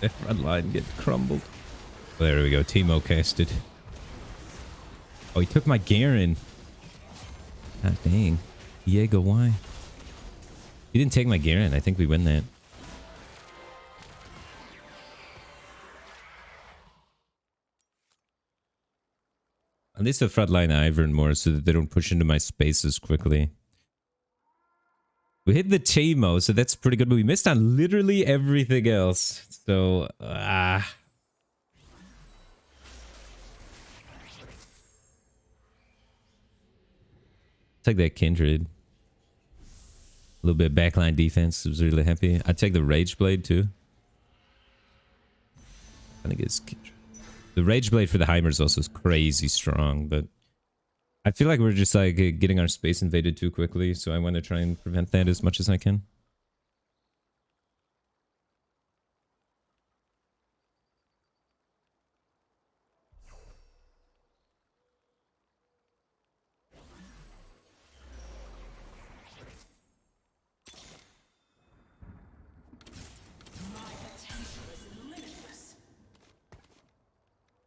That front line get crumbled. There we go. Teemo casted. Oh, he took my Garen. God dang. Diego, why? He didn't take my Garen. I think we win that. At least the front line Ivern more so that they don't push into my spaces quickly. We hit the Teemo, so that's pretty good, but we missed on literally everything else. So, take that Kindred. A little bit of backline defense. I was really happy. I'd take the Rage Blade too. I think it's Kindred. The Rage Blade for the Heimer is also crazy strong, but I feel like we're just like getting our space invaded too quickly, so I want to try and prevent that as much as I can.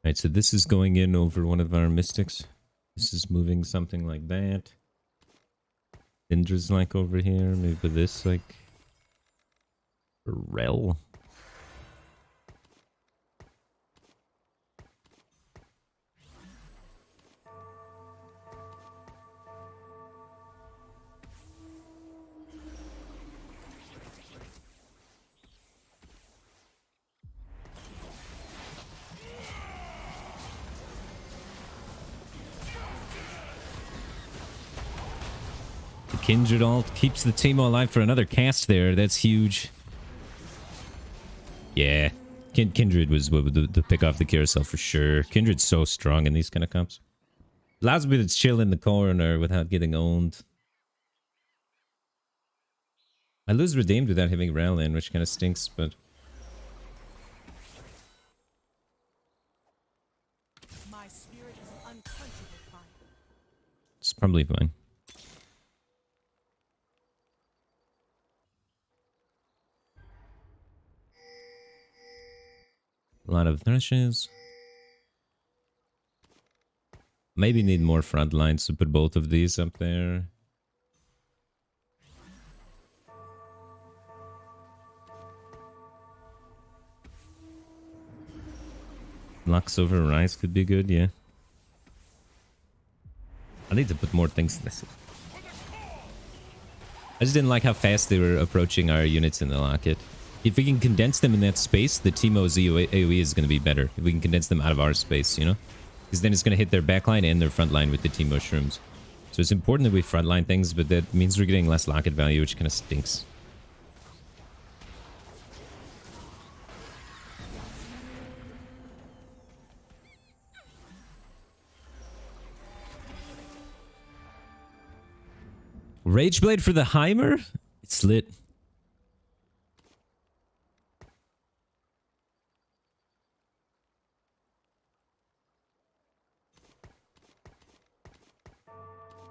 Alright, so this is going in over one of our mystics. This is moving something like that. Indra's like over here. Maybe this like... Rel. Kindred ult keeps the team alive for another cast there. That's huge. Yeah. Kindred was the pick off the carousel for sure. Kindred's so strong in these kind of comps. Allows me to chill in the corner without getting owned. I lose redeemed without having Rel in, which kind of stinks, but... My spirit is unquenchable fire. It's probably fine. A lot of thrushes. Maybe need more front lines to put both of these up there. Lux over Rise could be good, yeah. I need to put more things in this. I just didn't like how fast they were approaching our units in the locket. If we can condense them in that space, the Teemo's AoE is going to be better. If we can condense them out of our space, you know? Because then it's going to hit their backline and their front line with the Teemo Shrooms. So it's important that we frontline things, but that means we're getting less locket value, which kind of stinks. Rageblade for the Heimer? It's lit.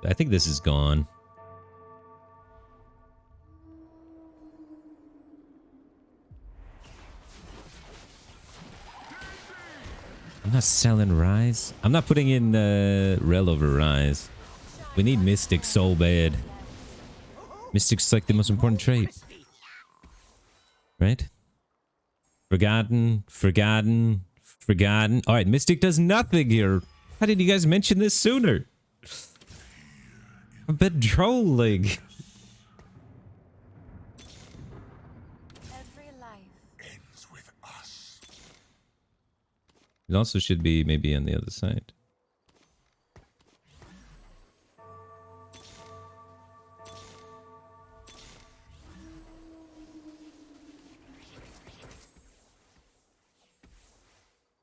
I think this is gone. I'm not selling Rise. I'm not putting in Rel over Rise. We need Mystic so bad. Mystic's like the most important trait. Right? Forgotten. Alright, Mystic does nothing here. How did you guys mention this sooner? I've been trolling. Every life. Ends with us. It also should be maybe on the other side.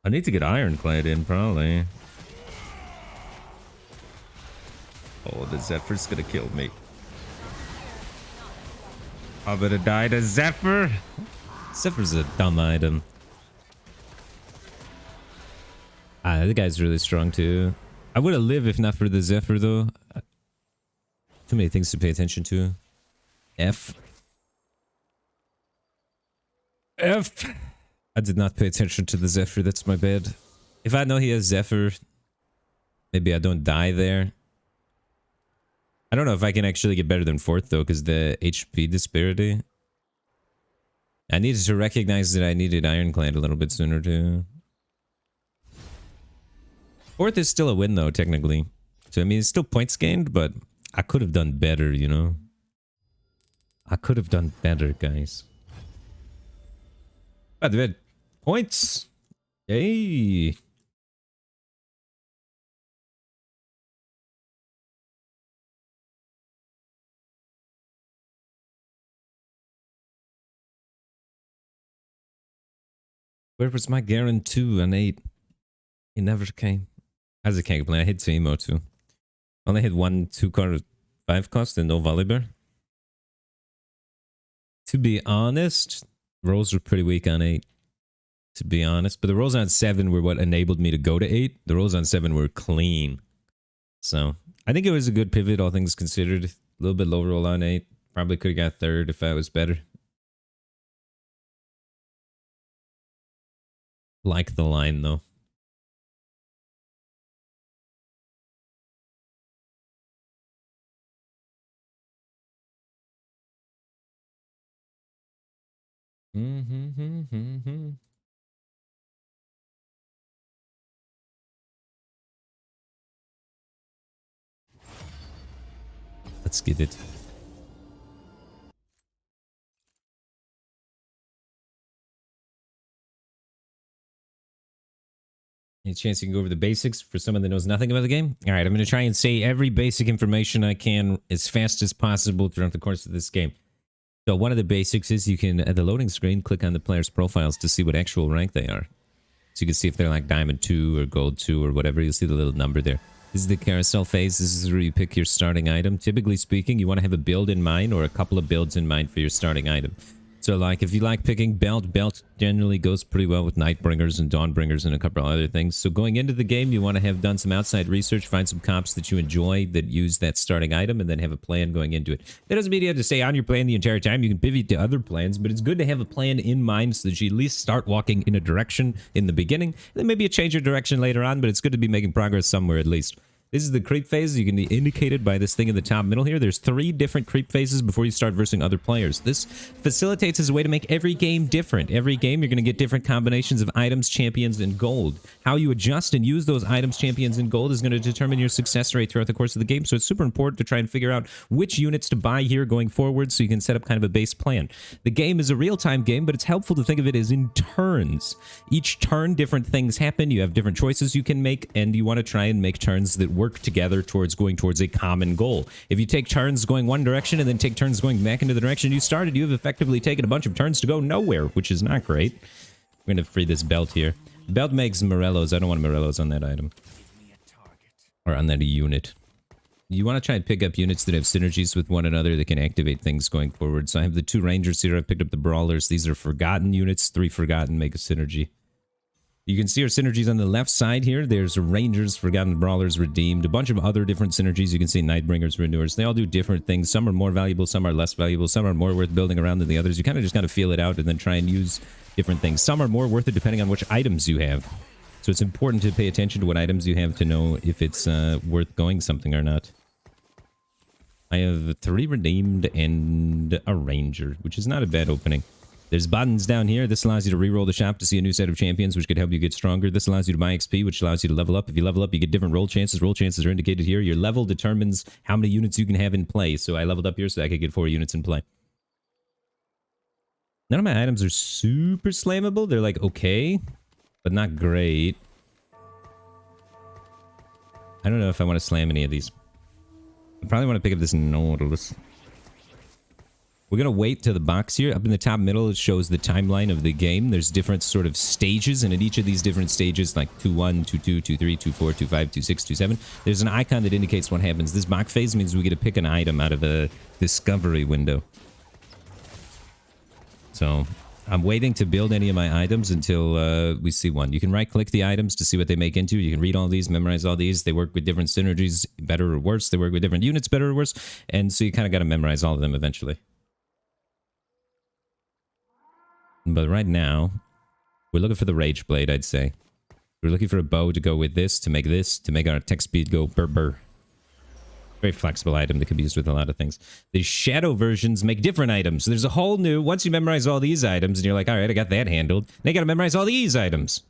I need to get Ironclad in, probably. Oh, the Zephyr's gonna kill me. I'm gonna die to Zephyr. Zephyr's a dumb item. Ah, the guy's really strong too. I would have lived if not for the Zephyr though. Too many things to pay attention to. F. I did not pay attention to the Zephyr, that's my bad. If I know he has Zephyr, maybe I don't die there. I don't know if I can actually get better than 4th though, because the HP disparity. I needed to recognize that I needed Ironclad a little bit sooner too. 4th is still a win though, technically. So I mean, it's still points gained, but I could have done better, you know? I could have done better, guys. But the points. Hey. Where was my guarantee on 8? He never came. As a can't play, I hit Teemo too. Only hit 1 2-card 5 cost and no Volibear. To be honest, rolls were pretty weak on 8. To be honest. But the rolls on 7 were what enabled me to go to 8. The rolls on 7 were clean. So, I think it was a good pivot, all things considered. A little bit low roll on 8. Probably could have got 3rd if I was better. Like the line, though. Let's get it. Any chance you can go over the basics for someone that knows nothing about the game? All right, I'm going to try and say every basic information I can as fast as possible throughout the course of this game. So one of the basics is you can, at the loading screen, click on the player's profiles to see what actual rank they are. So you can see if they're like Diamond 2 or Gold 2 or whatever. You'll see the little number there. This is the carousel phase. This is where you pick your starting item. Typically speaking, you want to have a build in mind or a couple of builds in mind for your starting item. So like if you like picking belt generally goes pretty well with Nightbringers and Dawnbringers and a couple of other things. So going into the game, you want to have done some outside research, find some comps that you enjoy that use that starting item, and then have a plan going into it. That doesn't mean you have to stay on your plan the entire time. You can pivot to other plans, but it's good to have a plan in mind so that you at least start walking in a direction in the beginning. And then maybe you change your direction later on, but it's good to be making progress somewhere at least. This is the creep phase. You can be indicated by this thing in the top middle here. There's 3 different creep phases before you start versing other players. This facilitates as a way to make every game different. Every game, you're going to get different combinations of items, champions, and gold. How you adjust and use those items, champions, and gold is going to determine your success rate throughout the course of the game. So it's super important to try and figure out which units to buy here going forward so you can set up kind of a base plan. The game is a real-time game, but it's helpful to think of it as in turns. Each turn, different things happen. You have different choices you can make, and you want to try and make turns that work together towards going towards a common goal. If you take turns going one direction and then take turns going back into the direction you started, you have effectively taken a bunch of turns to go nowhere, which is not great. We're going to free this belt here. Belt makes Morellos. I don't want Morellos on that item. Or on that unit. You want to try and pick up units that have synergies with one another that can activate things going forward. So I have the 2 Rangers here. I picked up the Brawlers. These are Forgotten units. 3 Forgotten make a synergy. You can see our synergies on the left side here. There's Rangers, Forgotten Brawlers, Redeemed. A bunch of other different synergies. You can see Nightbringers, Renewers. They all do different things. Some are more valuable, some are less valuable, some are more worth building around than the others. You kind of just got to feel it out and then try and use different things. Some are more worth it depending on which items you have. So it's important to pay attention to what items you have to know if it's worth going something or not. I have 3 Redeemed and a Ranger, which is not a bad opening. There's buttons down here. This allows you to reroll the shop to see a new set of champions, which could help you get stronger. This allows you to buy XP, which allows you to level up. If you level up, you get different roll chances. Roll chances are indicated here. Your level determines how many units you can have in play. So I leveled up here so I could get 4 units in play. None of my items are super slammable. They're like okay, but not great. I don't know if I want to slam any of these. I probably want to pick up this Nautilus. We're going to wait till the box here. Up in the top middle, it shows the timeline of the game. There's different sort of stages, and at each of these different stages, like 2-1, 2-2, 2-3, 2-4, 2-5, 2-6, 2-7, there's an icon that indicates what happens. This box phase means we get to pick an item out of a discovery window. So I'm waiting to build any of my items until we see one. You can right-click the items to see what they make into. You can read all these, memorize all these. They work with different synergies, better or worse. They work with different units, better or worse. And so you kind of got to memorize all of them eventually. But right now, we're looking for the Rage Blade, I'd say. We're looking for a bow to go with this, to make our attack speed go burr. Very flexible item that can be used with a lot of things. The shadow versions make different items. There's a whole new, once you memorize all these items, and you're like, all right, I got that handled. Now you got to memorize all these items.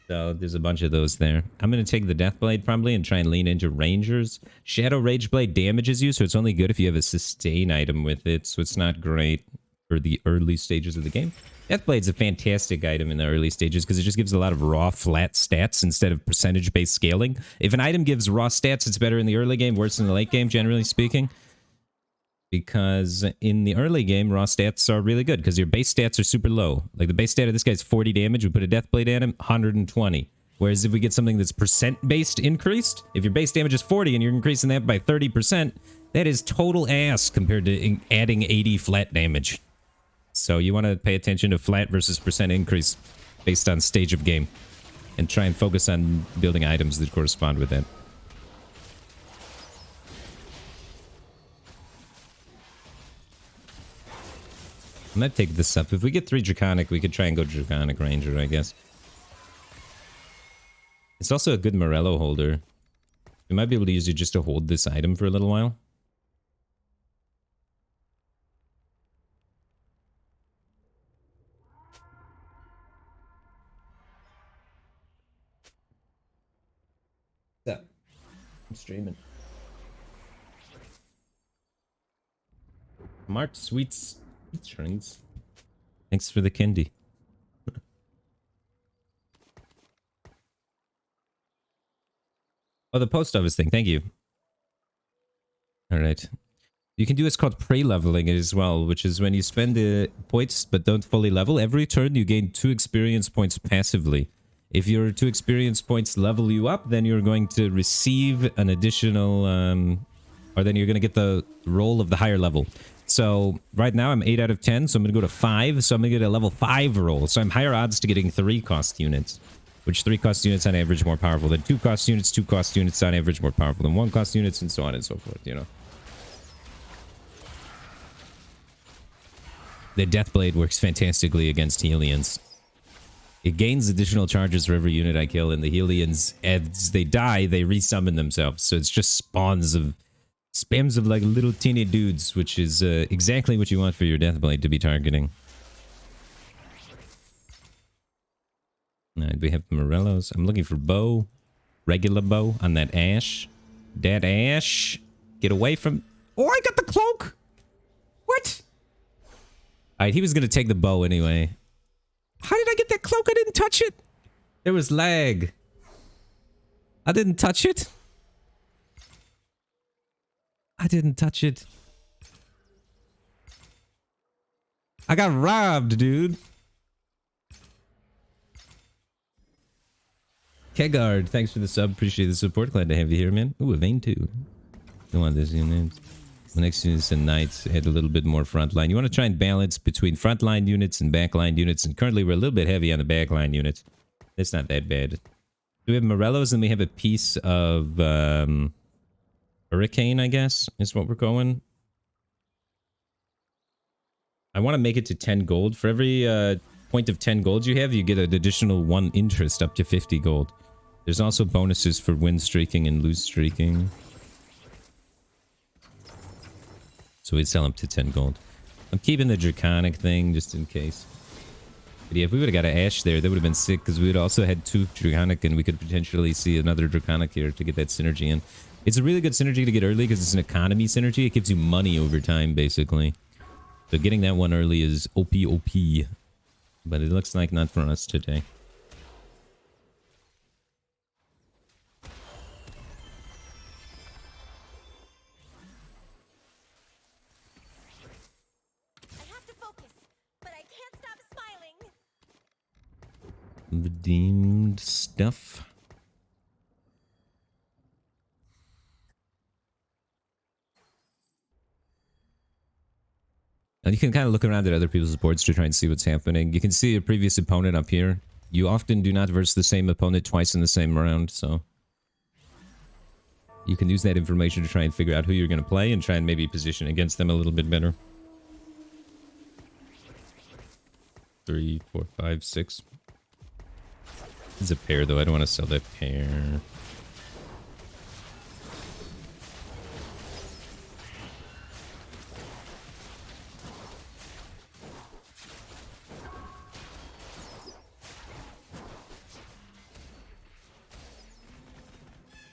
So there's a bunch of those there. I'm going to take the Deathblade probably and try and lean into Rangers. Shadow Rageblade damages you, so it's only good if you have a sustain item with it, so it's not great for the early stages of the game. Deathblade's a fantastic item in the early stages because it just gives a lot of raw, flat stats instead of percentage-based scaling. If an item gives raw stats, it's better in the early game, worse in the late game, generally speaking. Because in the early game, raw stats are really good because your base stats are super low. Like the base stat of this guy's 40 damage. We put a Deathblade at him, 120. Whereas if we get something that's percent-based increased, if your base damage is 40 and you're increasing that by 30%, that is total ass compared to adding 80 flat damage. So you want to pay attention to flat versus percent increase based on stage of game. And try and focus on building items that correspond with that. I'm gonna take this up. If we get 3 Draconic, we could try and go Draconic Ranger, I guess. It's also a good Morello holder. We might be able to use it just to hold this item for a little while. Yeah, I'm streaming. Smart, sweet strings. Thanks for the candy. Oh, the post office thing. Thank you. All right. You can do what's called pre-leveling as well, which is when you spend the points but don't fully level. Every turn you gain 2 experience points passively. If your 2 experience points level you up, then you're going to receive an additional, or then you're going to get the roll of the higher level. So right now I'm 8 out of 10, so I'm going to go to 5, so I'm going to get a level 5 roll. So I'm higher odds to getting 3 cost units, which 3 cost units on average more powerful than 2 cost units, 2 cost units on average more powerful than 1 cost units, and so on and so forth, you know. The Deathblade works fantastically against Helions. It gains additional charges for every unit I kill, and the Helions, as they die, they resummon themselves. So it's just spams of like little teeny dudes, which is exactly what you want for your Deathblade to be targeting. Alright, we have Morellos. I'm looking for bow. Regular bow on that Ash. Dead Ash. Get away from... Oh, I got the cloak! What? Alright, he was gonna take the bow anyway. How did I get that cloak? I didn't touch it. There was lag. I didn't touch it. I didn't touch it. I got robbed, dude. Kegard, thanks for the sub. Appreciate the support. Glad to have you here, man. Ooh, a vein too. Don't want this unit. The next units and knights add a little bit more frontline. You want to try and balance between frontline units and backline units, and currently we're a little bit heavy on the backline units. It's not that bad. We have Morellos and we have a piece of Hurricane, I guess, is what we're going. I want to make it to 10 gold. For every point of 10 gold you have, you get an additional 1 interest up to 50 gold. There's also bonuses for win streaking and lose streaking. So we'd sell them to 10 gold. I'm keeping the Draconic thing just in case. But yeah, if we would have got an Ash there, that would have been sick because we would also had 2 Draconic and we could potentially see another Draconic here to get that synergy in. It's a really good synergy to get early because it's an economy synergy. It gives you money over time, basically. So getting that one early is OP. But it looks like not for us today. Redeemed stuff. And you can kind of look around at other people's boards to try and see what's happening. You can see a previous opponent up here. You often do not verse the same opponent twice in the same round, so you can use that information to try and figure out who you're going to play and try and maybe position against them a little bit better. 3, 4, 5, 6. It's a pair, though. I don't want to sell that pair.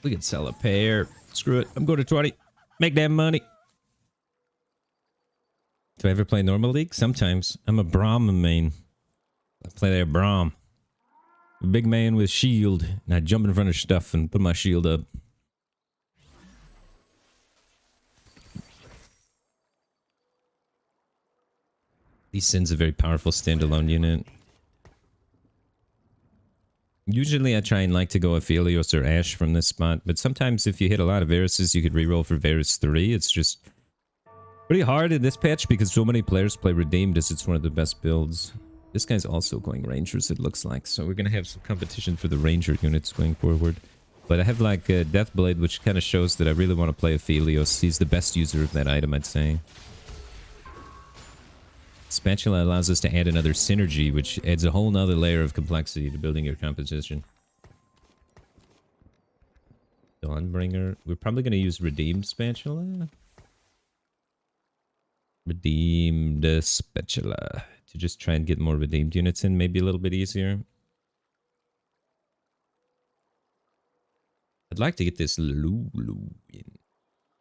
We could sell a pair. Screw it. I'm going to 20. Make that money. Do I ever play normal league? Sometimes. I'm a Braum main. I play there Braum. A big man with shield. And I jump in front of stuff and put my shield up. Lee Sin's a very powerful standalone unit. Usually I try and like to go Aphelios or Ashe from this spot, but sometimes if you hit a lot of Varuses, you could reroll for Varus 3. It's just pretty hard in this patch because so many players play Redeemed as it's one of the best builds. This guy's also going Rangers, it looks like, so we're going to have some competition for the Ranger units going forward. But I have like Deathblade, which kind of shows that I really want to play Aphelios. He's the best user of that item, I'd say. Spatula allows us to add another synergy, which adds a whole nother layer of complexity to building your composition. Dawnbringer. We're probably going to use Redeemed Spatula. Redeemed Spatula. To just try and get more Redeemed units in, maybe a little bit easier. I'd like to get this Lulu in.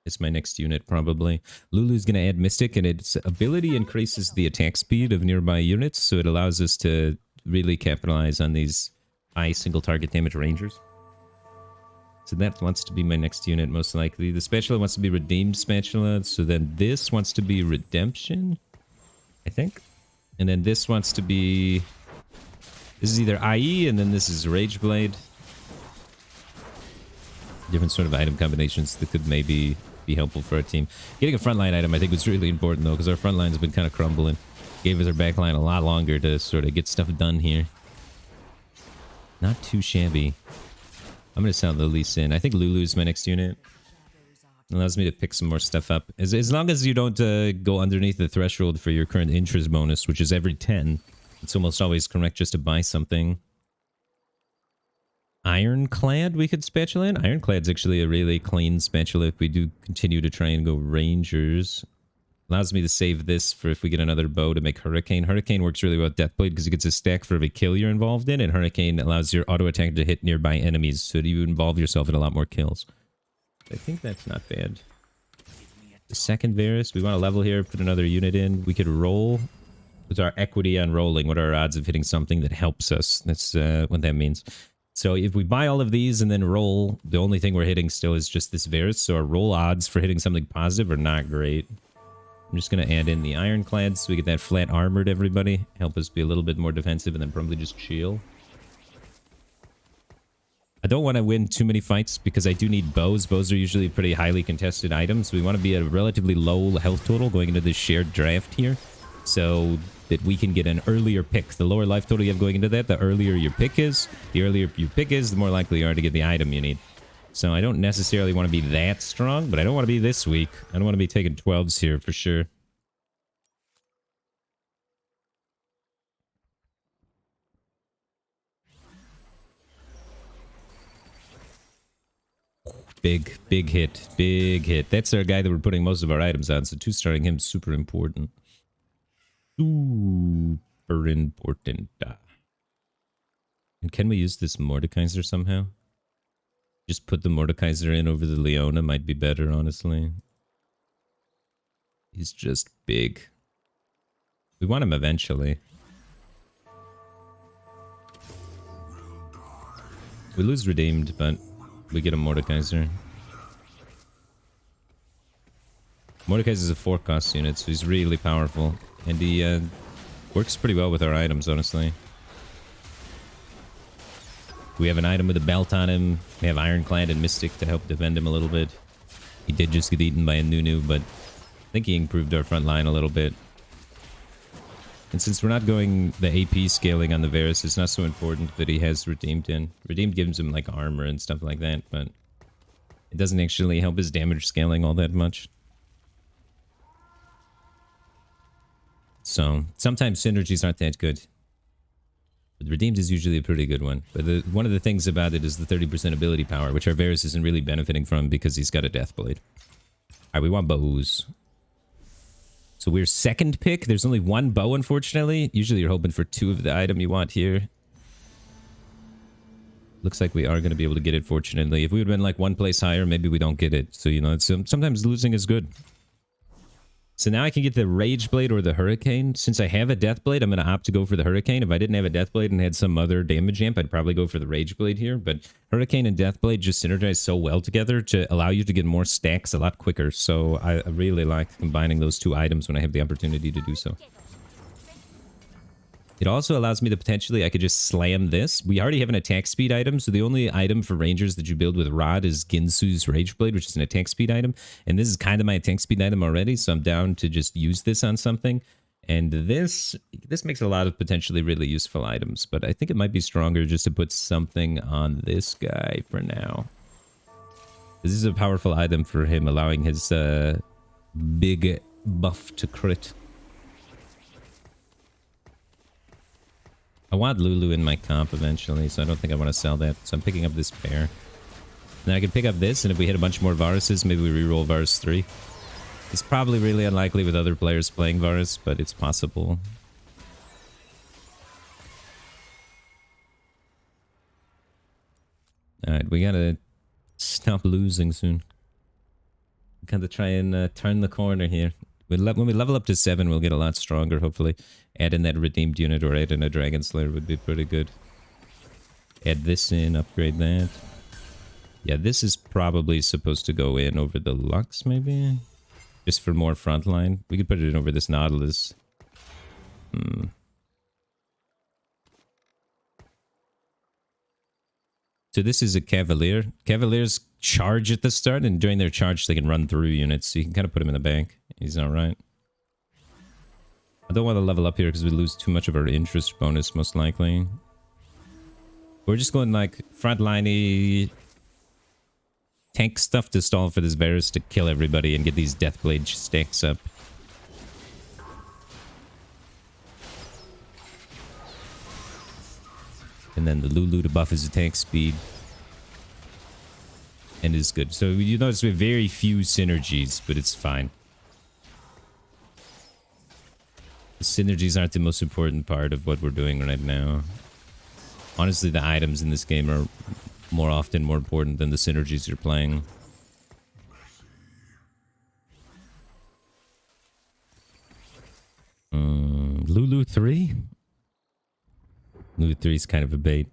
It's my next unit, probably. Lulu's going to add Mystic, and its ability increases the attack speed of nearby units, so it allows us to really capitalize on these high single target damage Rangers. So that wants to be my next unit, most likely. The Spatula wants to be Redeemed Spatula, so then this wants to be Redemption, I think. And then this wants to be... This is either IE, and then this is Rageblade. Different sort of item combinations that could maybe be helpful for our team. Getting a frontline item I think was really important though, because our frontline has been kind of crumbling. Gave us our backline a lot longer to sort of get stuff done here. Not too shabby. I'm going to sell the Lee Sin. I think Lulu's my next unit. It allows me to pick some more stuff up. As long as you don't go underneath the threshold for your current interest bonus, which is every 10. It's almost always correct just to buy something. Ironclad we could spatula in. Ironclad's actually a really clean spatula if we do continue to try and go Rangers. Allows me to save this for if we get another bow to make Hurricane. Hurricane works really well with Deathblade because it gets a stack for every kill you're involved in, and Hurricane allows your auto attack to hit nearby enemies, so that you involve yourself in a lot more kills. I think that's not bad. The second Varus, we want to level here, put another unit in. We could roll with our equity on rolling. What are our odds of hitting something that helps us? That's what that means. So if we buy all of these and then roll, the only thing we're hitting still is just this Varus, so our roll odds for hitting something positive are not great. I'm just going to add in the Ironclads so we get that flat armored everybody. Help us be a little bit more defensive and then probably just chill. I don't want to win too many fights because I do need bows. Bows are usually pretty highly contested items. We want to be at a relatively low health total going into this shared draft here, so that we can get an earlier pick. The lower life total you have going into that, the earlier your pick is. The earlier your pick is, the more likely you are to get the item you need. So I don't necessarily want to be that strong, but I don't want to be this weak. I don't want to be taking 12s here for sure. Big hit. Big hit. That's our guy that we're putting most of our items on, so 2-starring him is super important. Super important. And can we use this Mordekaiser somehow? Just put the Mordekaiser in over the Leona might be better, honestly. He's just big. We want him eventually. We lose Redeemed, but we get a Mordekaiser. Mordekaiser is a 4-cost unit, so he's really powerful. And he works pretty well with our items, honestly. We have an item with a belt on him. We have Ironclad and Mystic to help defend him a little bit. He did just get eaten by a Nunu, but I think he improved our front line a little bit. And since we're not going the AP scaling on the Varus, it's not so important that he has Redeemed in. Redeemed gives him like armor and stuff like that, but it doesn't actually help his damage scaling all that much. So sometimes synergies aren't that good. But Redeemed is usually a pretty good one. But one of the things about it is the 30% ability power, which our Varus isn't really benefiting from because he's got a Deathblade. Alright, we want bows. So we're second pick. There's only one bow, unfortunately. Usually you're hoping for 2 of the item you want here. looks like we are going to be able to get it, fortunately. If we would have been like one place higher, maybe we don't get it. So, you know, it's, sometimes losing is good. So now I can get the Rage Blade or the Hurricane. Since I have a Death Blade, I'm going to opt to go for the Hurricane. If I didn't have a Death Blade and had some other damage amp, I'd probably go for the Rage Blade here. But Hurricane and Death Blade just synergize so well together to allow you to get more stacks a lot quicker. So I really like combining those two items when I have the opportunity to do so. It also allows me to potentially, I could just slam this. We already have an attack speed item, so the only item for rangers that you build with Rod is Ginsu's Rage Blade, which is an attack speed item. And this is kind of my attack speed item already, so I'm down to just use this on something. And this makes a lot of potentially really useful items, but I think it might be stronger just to put something on this guy for now. This is a powerful item for him, allowing his big buff to crit. I want Lulu in my comp eventually, so I don't think I want to sell that. So I'm picking up this pair. Then I can pick up this, and if we hit a bunch more Varuses, maybe we reroll Varus 3. It's probably really unlikely with other players playing Varus, but it's possible. Alright, we gotta stop losing soon. We gotta try and turn the corner here. When we level up to 7, we'll get a lot stronger, hopefully. Add in that redeemed unit or add in a Dragon Slayer would be pretty good. Add this in, upgrade that. Yeah, this is probably supposed to go in over the Lux, maybe? Just for more frontline. We could put it in over this Nautilus. So this is a Cavalier. Cavaliers charge at the start, and during their charge they can run through units, so you can kind of put him in the bank. He's alright. I don't want to level up here because we lose too much of our interest bonus, most likely. We're just going like frontline-y tank stuff to stall for this Varus to kill everybody and get these Deathblade stacks up. And then the Lulu to buff his attack speed. And is good. So you notice we have very few synergies, but it's fine. The synergies aren't the most important part of what we're doing right now. Honestly, the items in this game are more often more important than the synergies you're playing. Lulu 3? Lulu 3 is kind of a bait.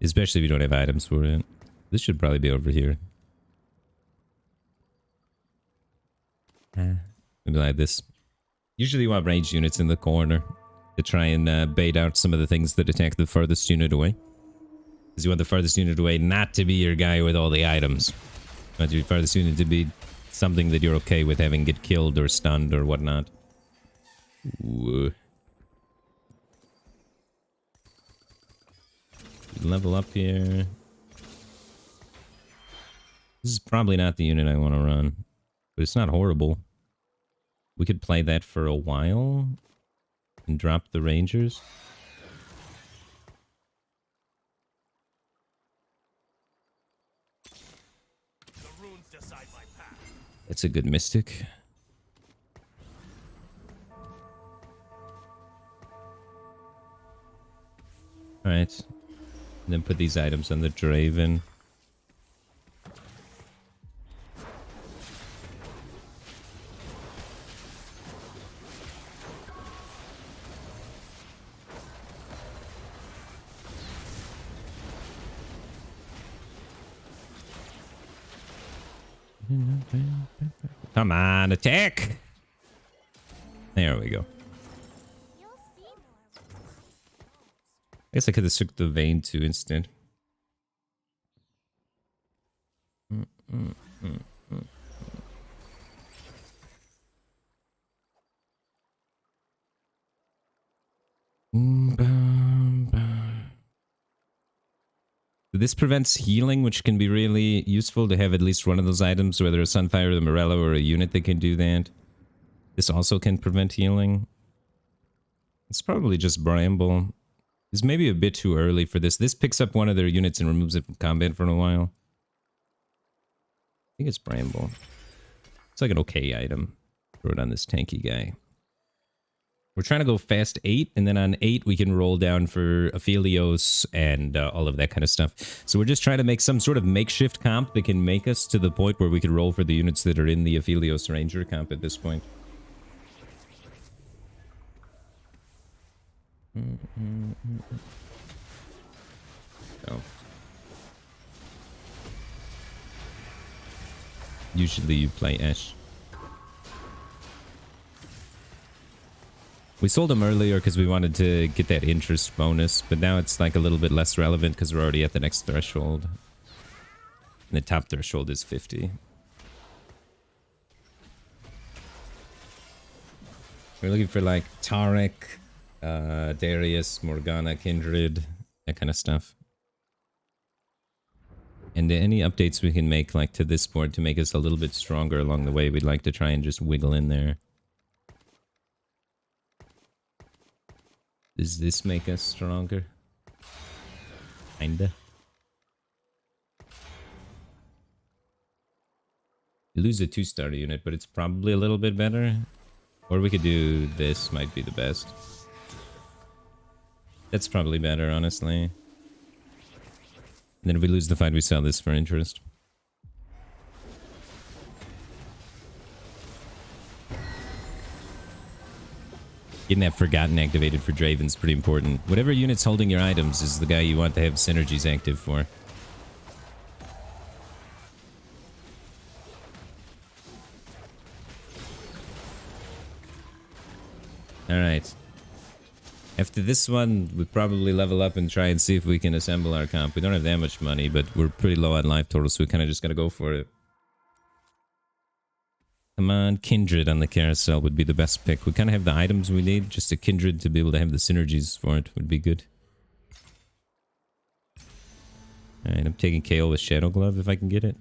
Especially if you don't have items for it. This should probably be over here. Maybe like this. Usually you want ranged units in the corner to try and bait out some of the things that attack the farthest unit away. Because you want the farthest unit away not to be your guy with all the items. You want your farthest unit to be something that you're okay with having get killed or stunned or whatnot. Ooh. Level up here. This is probably not the unit I want to run. But it's not horrible. We could play that for a while. And drop the Rangers. The runes decide my path. That's a good Mystic. Alright. And then put these items on the Draven. Come on, attack! There we go. You'll see more when the fight goes. I guess I could have took the Vein too instead. This prevents healing, which can be really useful to have at least one of those items, whether a Sunfire, the Morello, or a unit that can do that. This also can prevent healing. It's probably just Bramble. It's maybe a bit too early for this. This picks up one of their units and removes it from combat for a while. I think it's Bramble. It's like an okay item. Throw it on this tanky guy. We're trying to go fast 8, and then on 8 we can roll down for Aphelios and all of that kind of stuff. So we're just trying to make some sort of makeshift comp that can make us to the point where we can roll for the units that are in the Aphelios Ranger comp at this point. Oh. Usually you play Ash. We sold them earlier because we wanted to get that interest bonus, but now it's like a little bit less relevant because we're already at the next threshold. And the top threshold is 50. We're looking for like Tarek, Darius, Morgana, Kindred, that kind of stuff. And any updates we can make like to this board to make us a little bit stronger along the way, we'd like to try and just wiggle in there. Does this make us stronger? Kinda. You lose a 2-star unit, but it's probably a little bit better. Or we could do this, might be the best. That's probably better, honestly. And then if we lose the fight, we sell this for interest. Getting that Forgotten activated for Draven's pretty important. Whatever unit's holding your items is the guy you want to have synergies active for. Alright. After this one, we probably level up and try and see if we can assemble our comp. We don't have that much money, but we're pretty low on life total, so we kind of just gotta go for it. Come on, Kindred on the carousel would be the best pick. We kind of have the items we need. Just a Kindred to be able to have the synergies for it would be good. Alright, I'm taking KO with Shadow Glove if I can get it.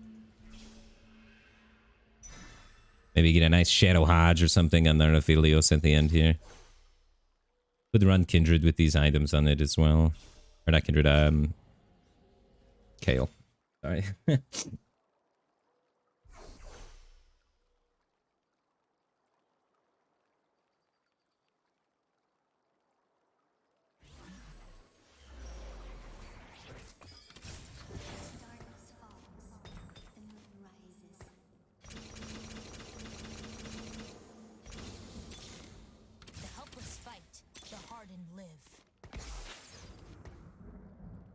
Maybe get a nice Shadow Hodge or something on the Aphelios at the end here. Could run Kindred with these items on it as well. Or not Kindred, Kale. Sorry. Darkness falls, the moon rises. The helpless fight, the hardened live.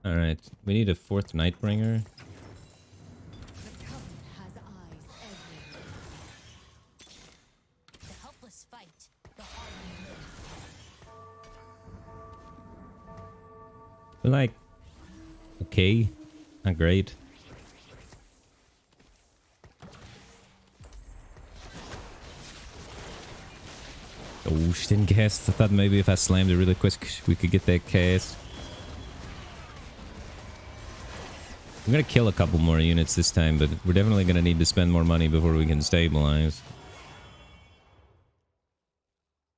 Alright, we need a 4th Nightbringer. The coven has eyes everywhere. The helpless fight, the hardened live. We're like, okay, not great. Oh, she didn't cast. I thought maybe if I slammed it really quick, we could get that cast. I'm gonna kill a couple more units this time, but we're definitely gonna need to spend more money before we can stabilize.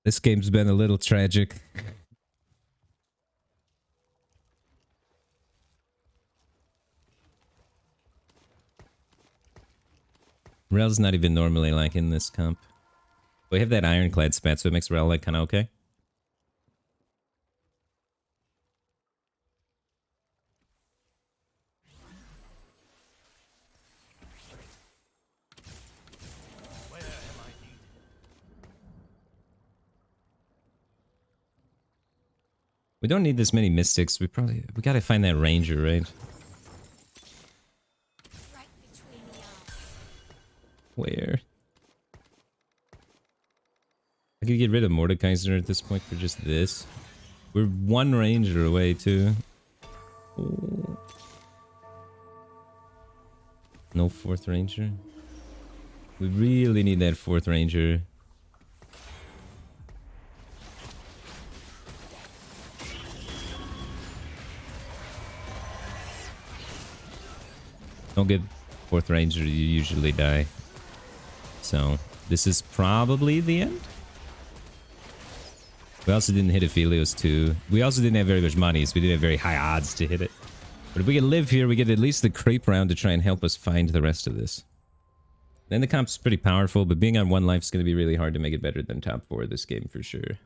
This game's been a little tragic. Rel's not even normally like in this comp. We have that ironclad spat, so it makes Rel like kind of okay. Where am I needed? We don't need this many mystics. We gotta find that ranger, right? Right between the eyes. Where? I could get rid of Mordekaiser at this point for just this. We're 1 ranger away too. Oh. No 4th ranger. We really need that 4th ranger. Don't get 4th ranger, you usually die. So, this is probably the end. We also didn't hit Aphelios too. We also didn't have very much money, so we didn't have very high odds to hit it. But if we can live here, we get at least the creep round to try and help us find the rest of this. Then the comp's pretty powerful, but being on 1 life is going to be really hard to make it better than top 4 this game for sure.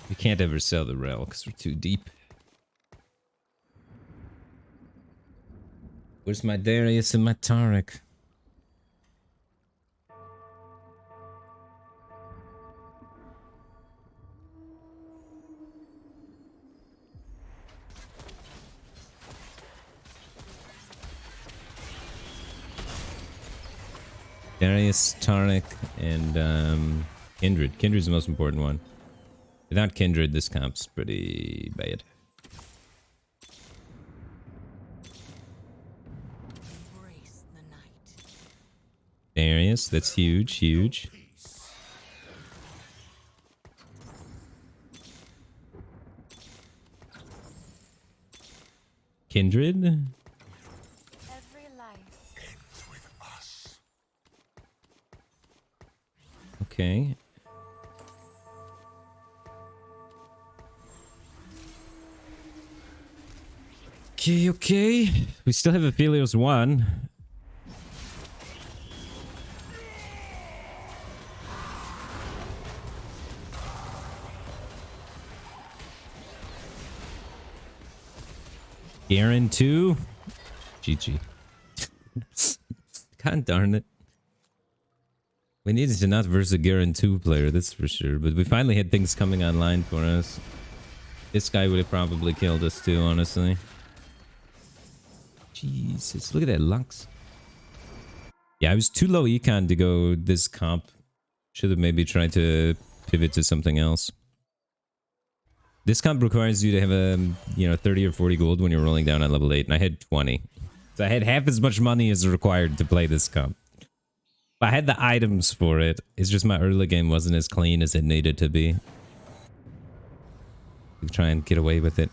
We can't ever sell the rel because we're too deep. Where's my Darius and my Tarek? Darius, Tarek, and Kindred. Kindred's the most important one. Without Kindred, this comp's pretty bad. Embrace the night. Darius, that's huge, huge. Kindred? Every life. Ends with us. Okay. Okay, okay. We still have Aphelios 1. Garen 2. GG. God darn it. We needed to not verse a Garen 2 player, that's for sure. But we finally had things coming online for us. This guy would have probably killed us too, honestly. Jesus, look at that Lux. Yeah, I was too low econ to go this comp. Should have maybe tried to pivot to something else. This comp requires you to have a, 30 or 40 gold when you're rolling down at level 8, and I had 20. So I had half as much money as required to play this comp. But I had the items for it. It's just my early game wasn't as clean as it needed to be. To try and get away with it.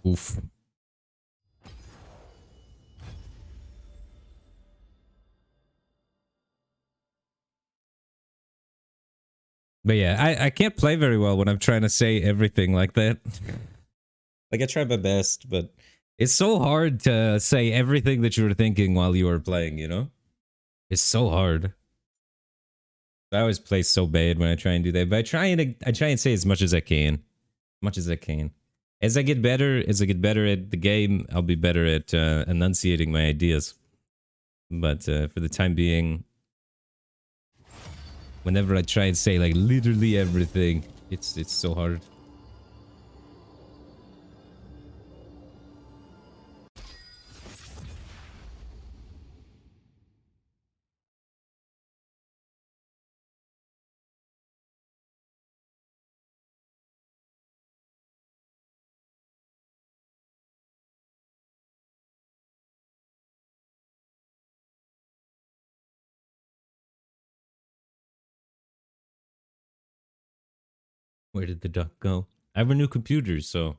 Oof. But yeah, I can't play very well when I'm trying to say everything like that. Like, I try my best, but it's so hard to say everything that you were thinking while you were playing, you know? It's so hard. I always play so bad when I try and do that, but I try and say as much as I can. Much as I can. As I get better at the game, I'll be better at enunciating my ideas. But for the time being, whenever I try and say like literally everything, it's so hard. Where did the duck go? I have a new computer, so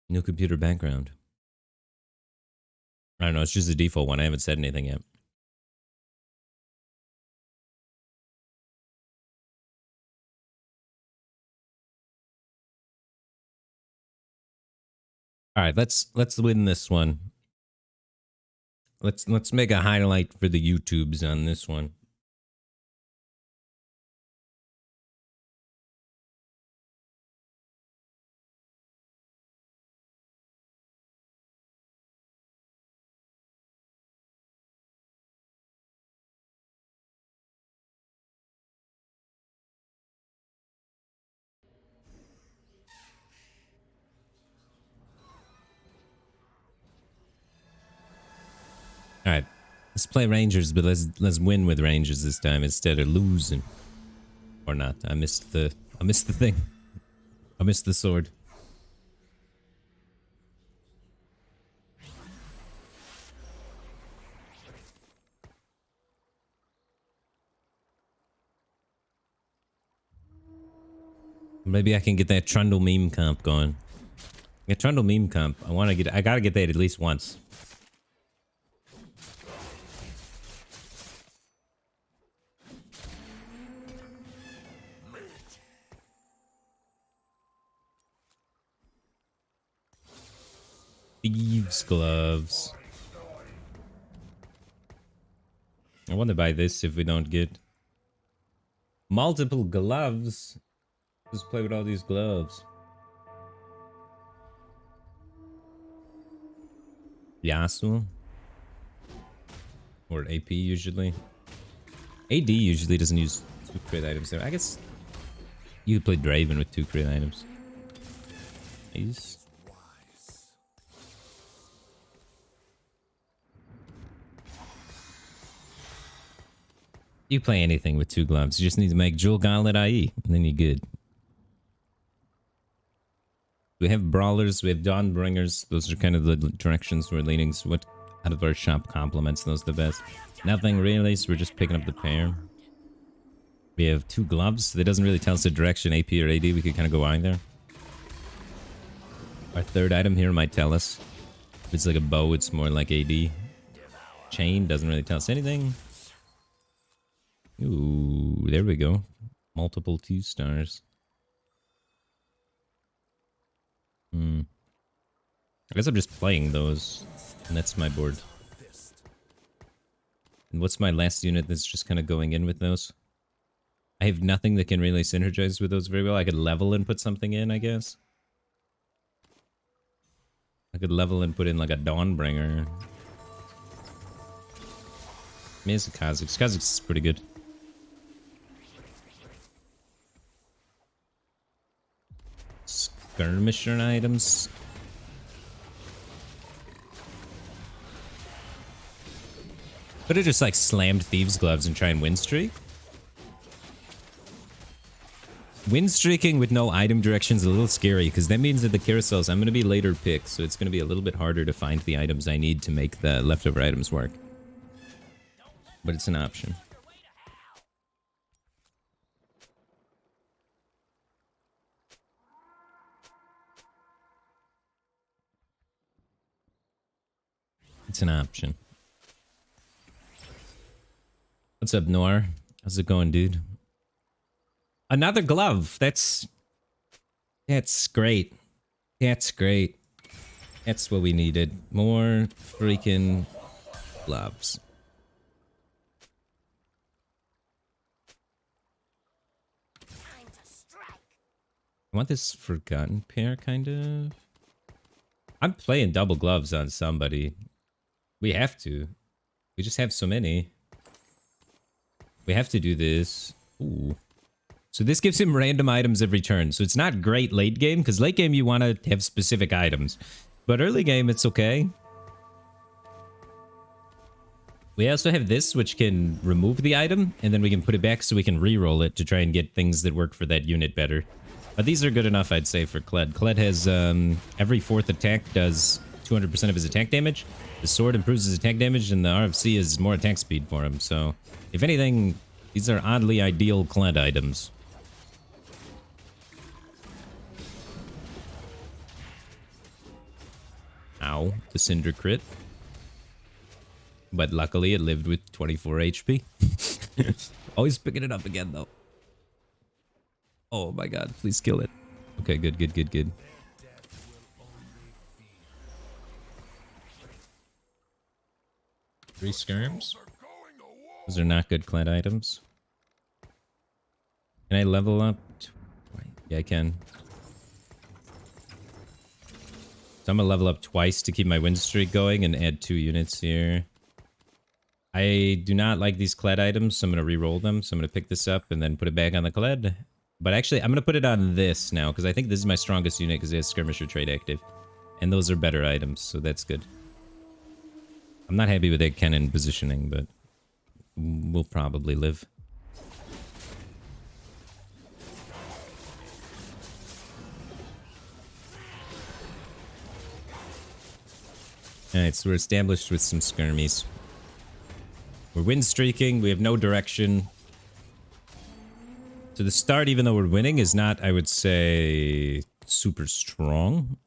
new computer background. I don't know, it's just the default one. I haven't said anything yet. All right, let's win this one. Let's make a highlight for the YouTubes on this one. All right, let's play Rangers, but let's win with Rangers this time instead of losing, or not. I missed the thing. I missed the sword. Maybe I can get that Trundle meme comp going. Yeah, Trundle meme comp. I gotta get that at least once. Thieves' gloves. I want to buy this if we don't get multiple gloves. Just play with all these gloves. Yasuo. Or AP usually. AD usually doesn't use 2 crit items there. I guess you could play Draven with 2 crit items. Nice. You play anything with 2 gloves. You just need to make Jewel Gauntlet IE, and then you're good. We have Brawlers, we have Dawnbringers. Those are kind of the directions we're leaning. So what out of our shop complements those the best? Nothing really, so we're just picking up the pair. We have 2 gloves. That doesn't really tell us the direction, AP or AD. We could kind of go either. Our 3rd item here might tell us. If it's like a bow, it's more like AD. Chain doesn't really tell us anything. Ooh, there we go. Multiple 2 stars. I guess I'm just playing those. And that's my board. And what's my last unit that's just kind of going in with those? I have nothing that can really synergize with those very well. I could level and put something in, I guess. I could level and put in like a Dawnbringer. Maybe it's a Kha'Zix. Kha'Zix is pretty good. Skirmisher items. Could have just like slammed Thieves' Gloves and try and win streak. Win streaking with no item direction is a little scary because that means that the carousels, I'm going to be later picked, so it's going to be a little bit harder to find the items I need to make the leftover items work. But it's an option. It's an option. What's up, Noir? How's it going, dude? Another glove. That's great. That's great. That's what we needed. More freaking gloves. Time to strike. I want this forgotten pair, kind of. I'm playing double gloves on somebody. We have to. We just have so many. We have to do this. Ooh. So this gives him random items every turn. So it's not great late game, because late game you want to have specific items. But early game, it's okay. We also have this, which can remove the item, and then we can put it back so we can re-roll it to try and get things that work for that unit better. But these are good enough, I'd say, for Kled. Kled has every 4th attack does 200% of his attack damage. The sword improves his attack damage, and the RFC is more attack speed for him. So, if anything, these are oddly ideal Kled items. Ow, the Cinder crit. But luckily it lived with 24 HP. Always picking it up again, though. Oh my god, please kill it. Okay, good, good, good, good. Three skirms. Those are not good Kled items. Can I level up? Yeah, I can. So I'm gonna level up twice to keep my win streak going and add 2 units here. I do not like these Kled items, so I'm gonna re-roll them. So I'm gonna pick this up and then put it back on the Kled. But actually, I'm gonna put it on this now, because I think this is my strongest unit because it has Skirmisher trait active. And those are better items, so that's good. I'm not happy with that cannon positioning, but we'll probably live. Alright, so we're established with some skirmies. We're win streaking, we have no direction. So the start, even though we're winning, is not, I would say, super strong.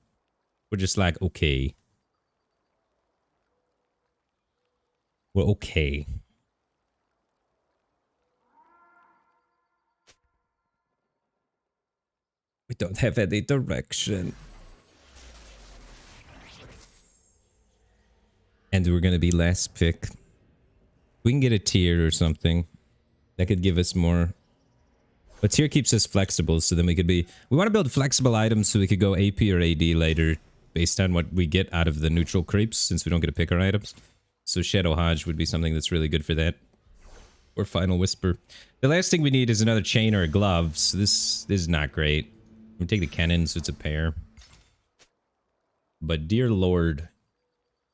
We're just like, okay. We're okay. We don't have any direction. And we're gonna be last pick. We can get a tier or something. That could give us more. But tier keeps us flexible, so then we could be... We want to build flexible items so we could go AP or AD later based on what we get out of the neutral creeps, since we don't get to pick our items. So Shadow Hodge would be something that's really good for that. Or Final Whisper. The last thing we need is another chain or a glove, so this is not great. I'm gonna take the cannon, so it's a pair. But dear lord,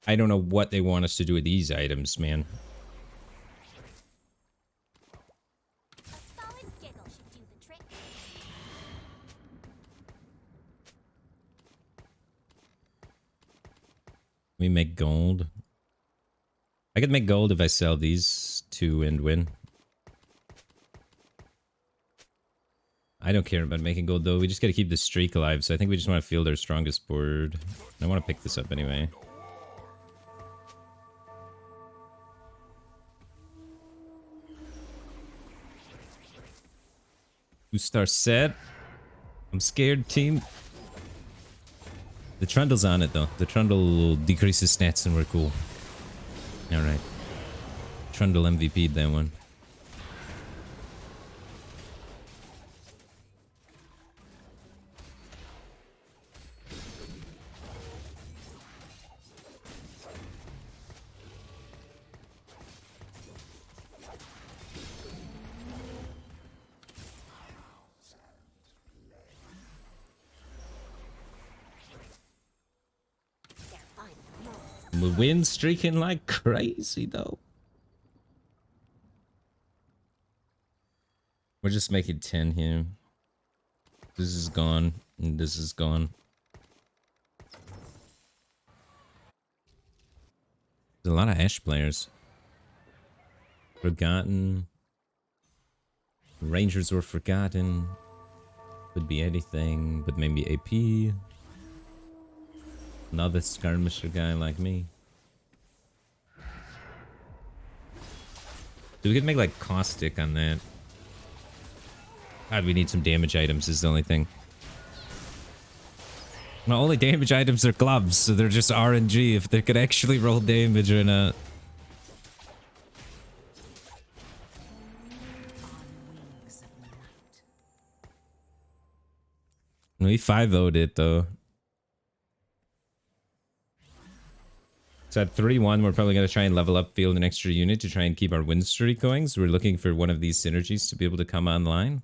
I don't know what they want us to do with these items, man. A solid giggle should do the trick. We make gold. I could make gold if I sell these two and win. I don't care about making gold though. We just gotta keep the streak alive, so I think we just want to field our strongest board. I want to pick this up anyway. 2-star set. I'm scared, team. The Trundle's on it though. The Trundle decreases stats and we're cool. Alright. Trundle MVP'd that one. The wind streaking like crazy though. We're just making 10 here. This is gone, and this is gone. There's a lot of Ashe players. Forgotten. Rangers were forgotten. Could be anything, but maybe AP. Another skirmisher guy like me. So we could make like caustic on that. God, we need some damage items is the only thing. My only damage items are gloves, so they're just RNG if they could actually roll damage or not. We 5-0'd it though. So at 3-1, we're probably going to try and level up field an extra unit to try and keep our win streak going. So we're looking for one of these synergies to be able to come online.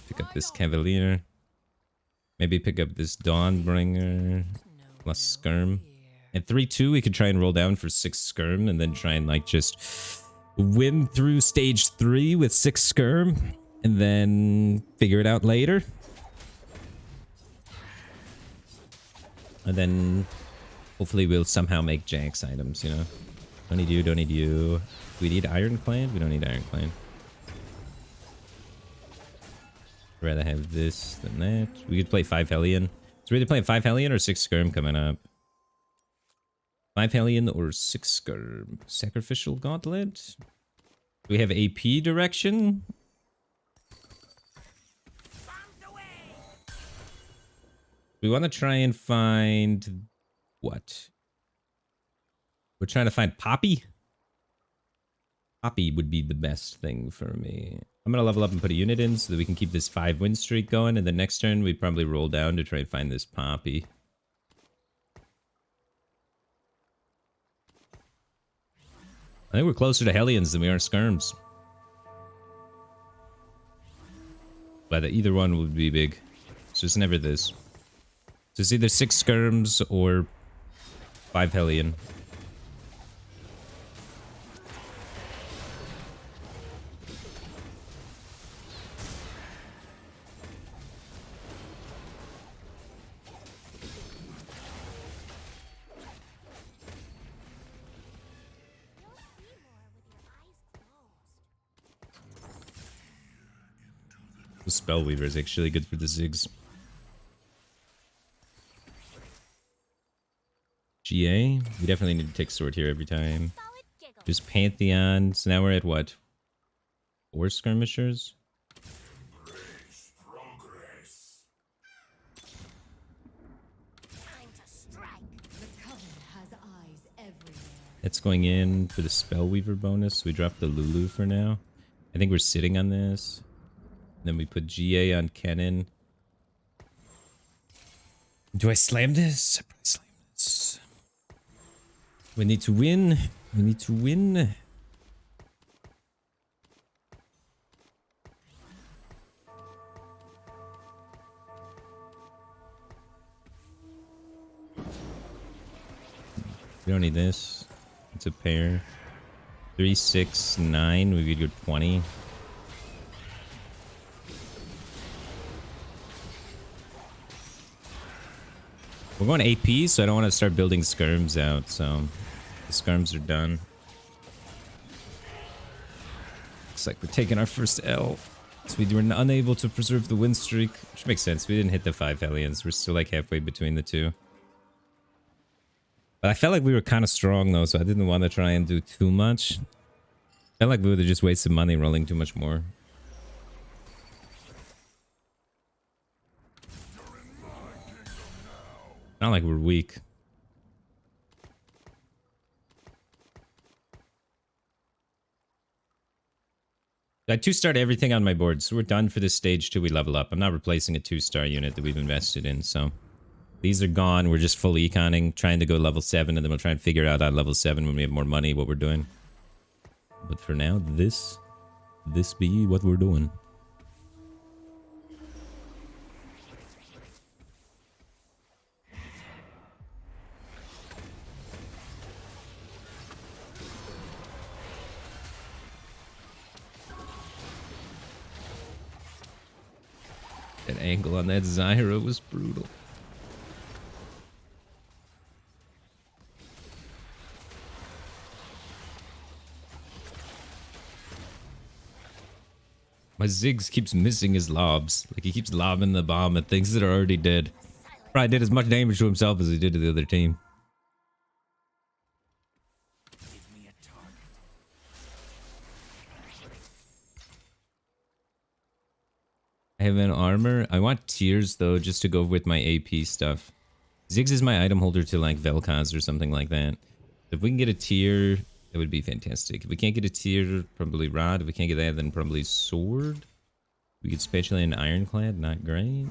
Pick up this Cavalier. Maybe pick up this Dawnbringer. Plus Skirm. At 3-2, we could try and roll down for 6 Skirm and then try and like just win through stage 3 with 6 Skirm. And then figure it out later. And then... hopefully we'll somehow make Jax items, you know? Don't need you, don't need you. Do we need Ironclad? We don't need Ironclad. I'd rather have this than that. We could play 5 Hellion. So we're either playing 5 Hellion or 6 Skirm coming up. 5 Hellion or 6 Skirm. Sacrificial Gauntlet? Do we have AP direction? We want to try and find... what? We're trying to find Poppy? Poppy would be the best thing for me. I'm going to level up and put a unit in so that we can keep this 5 win streak going. And the next turn, we probably roll down to try and find this Poppy. I think we're closer to Hellions than we are Skirms. But either one would be big. So it's never this. So it's either 6 Skirms or 5 Hellion. You'll see more with your eyes closed. The Spellweaver is actually good for the Ziggs. GA? We definitely need to take sword here every time. Solid giggle. Just Pantheon. So now we're at what? 4 skirmishers? Embrace progress. Time to strike. The coven has eyes everywhere. It's going in for the Spellweaver bonus. We dropped the Lulu for now. I think we're sitting on this. Then we put GA on Kennen. Do I slam this? I probably slam this. We need to win. We need to win. We don't need this. It's a pair. 3, 6, 9. We could go 20. We're going AP, so I don't want to start building skirms out, so the skirms are done. Looks like we're taking our first L. So we were unable to preserve the win streak, which makes sense. We didn't hit the 5 Hellions. We're still like halfway between the two. But I felt like we were kind of strong though, so I didn't want to try and do too much. I felt like we would have just wasted money rolling too much more. Not like we're weak. I 2-starred everything on my board, so we're done for this stage till we level up. I'm not replacing a 2-star unit that we've invested in, so these are gone. We're just full econing, trying to go level 7, and then we'll try and figure out at level 7 when we have more money what we're doing. But for now, this be what we're doing. That angle on that Zyra was brutal. My Ziggs keeps missing his lobs. Like he keeps lobbing the bomb at things that are already dead. Probably did as much damage to himself as he did to the other team. I have an armor. I want tiers though, just to go with my AP stuff. Ziggs is my item holder to like Vel'Koz or something like that. If we can get a tier, that would be fantastic. If we can't get a tier, probably Rod. If we can't get that, then probably Sword. We could specially an Ironclad, not great.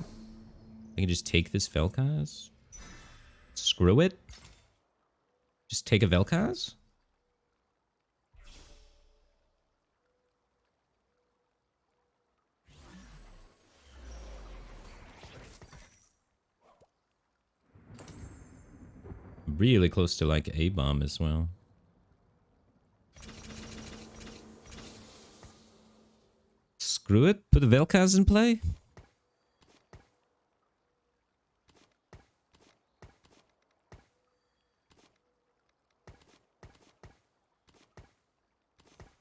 I can just take this Vel'Koz. Screw it. Just take a Vel'Koz. Really close to like a bomb as well. Screw it. Put the Vel'Koz in play.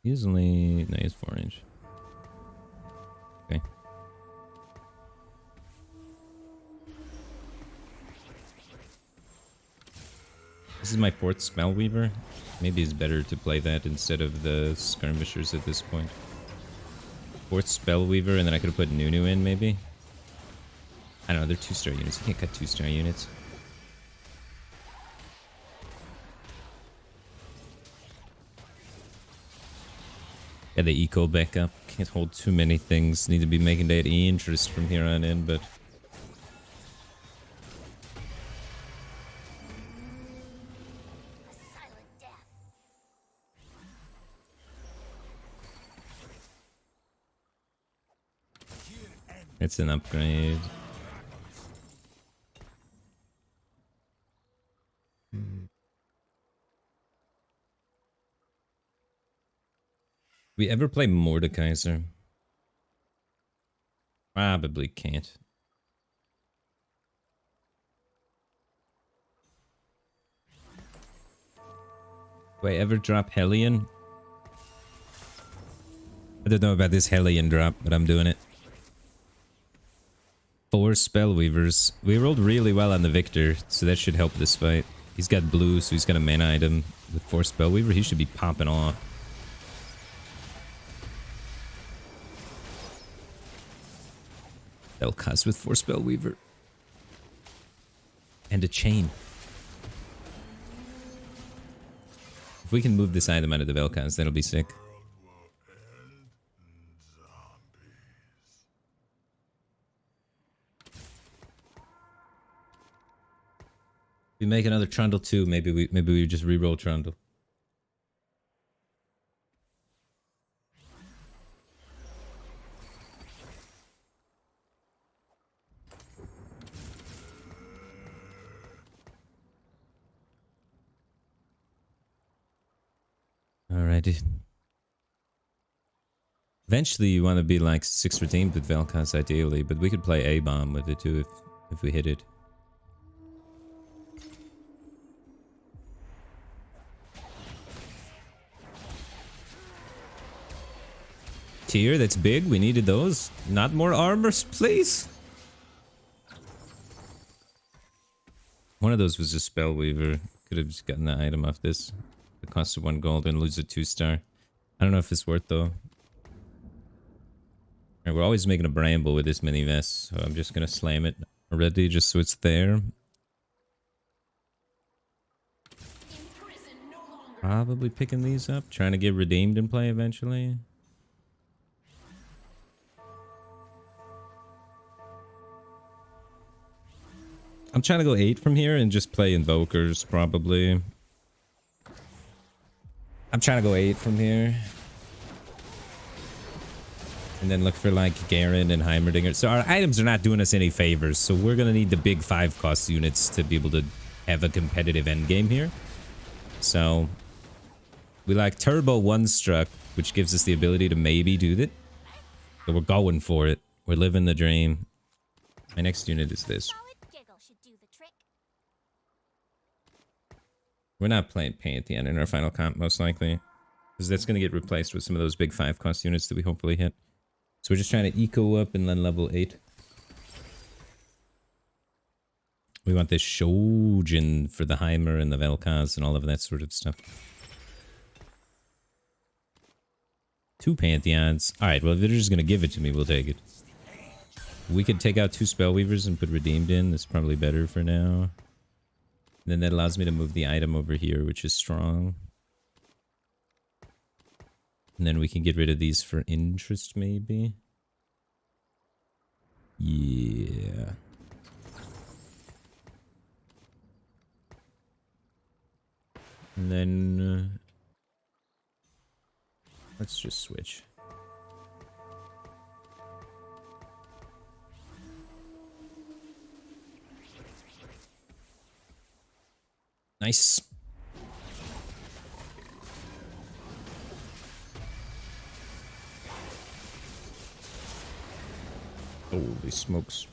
He's only... no, he's 4 inch. Okay. This is my 4th Spellweaver. Maybe it's better to play that instead of the Skirmishers at this point. 4th Spellweaver, and then I could have put Nunu in, maybe. I don't know, they're 2-star units. You can't cut 2-star units. Yeah, the eco backup. Can't hold too many things. Need to be making that interest from here on in, but... Silent death. it's an upgrade. We ever play Mordekaiser? Probably can't. Do I ever drop Hellion? I don't know about this Hellion drop, but I'm doing it. 4 Spellweavers. We rolled really well on the Victor, so that should help this fight. He's got blue, so he's got a mana item. With 4 Spellweaver, he should be popping off. Vel'Koz with 4 Spellweaver. And a chain. If we can move this item out of the Velkhans, that'll be sick. We make another Trundle too. Maybe we just reroll Trundle. Alrighty. Eventually, you want to be like 6 redeemed with Velkhas ideally, but we could play A-bomb with it too if we hit it. Tier, that's big. We needed those. Not more armors, please. One of those was a Spellweaver. Could have just gotten the item off this. It cost 1 gold and lose a 2-star. I don't know if it's worth though. Right, we're always making a bramble with this mini vest, so I'm just gonna slam it already just so it's there. Probably picking these up, trying to get redeemed and play eventually. I'm trying to go 8 from here and just play Invokers, probably. I'm trying to go 8 from here. And then look for like Garen and Heimerdinger. So our items are not doing us any favors. So we're going to need the big 5 cost units to be able to have a competitive endgame here. So we like Turbo 1-Struck, which gives us the ability to maybe do that. So we're going for it. We're living the dream. My next unit is this. We're not playing Pantheon in our final comp, most likely. Because that's going to get replaced with some of those big 5 cost units that we hopefully hit. So we're just trying to eco up and then level 8. We want this Shojin for the Heimer and the Velkhas and all of that sort of stuff. 2 Pantheons. Alright, well if they're just going to give it to me, we'll take it. We could take out 2 Spellweavers and put Redeemed in. That's probably better for now. And then that allows me to move the item over here, which is strong. And then we can get rid of these for interest, maybe. Yeah. And then... let's just switch. Nice. Holy smokes.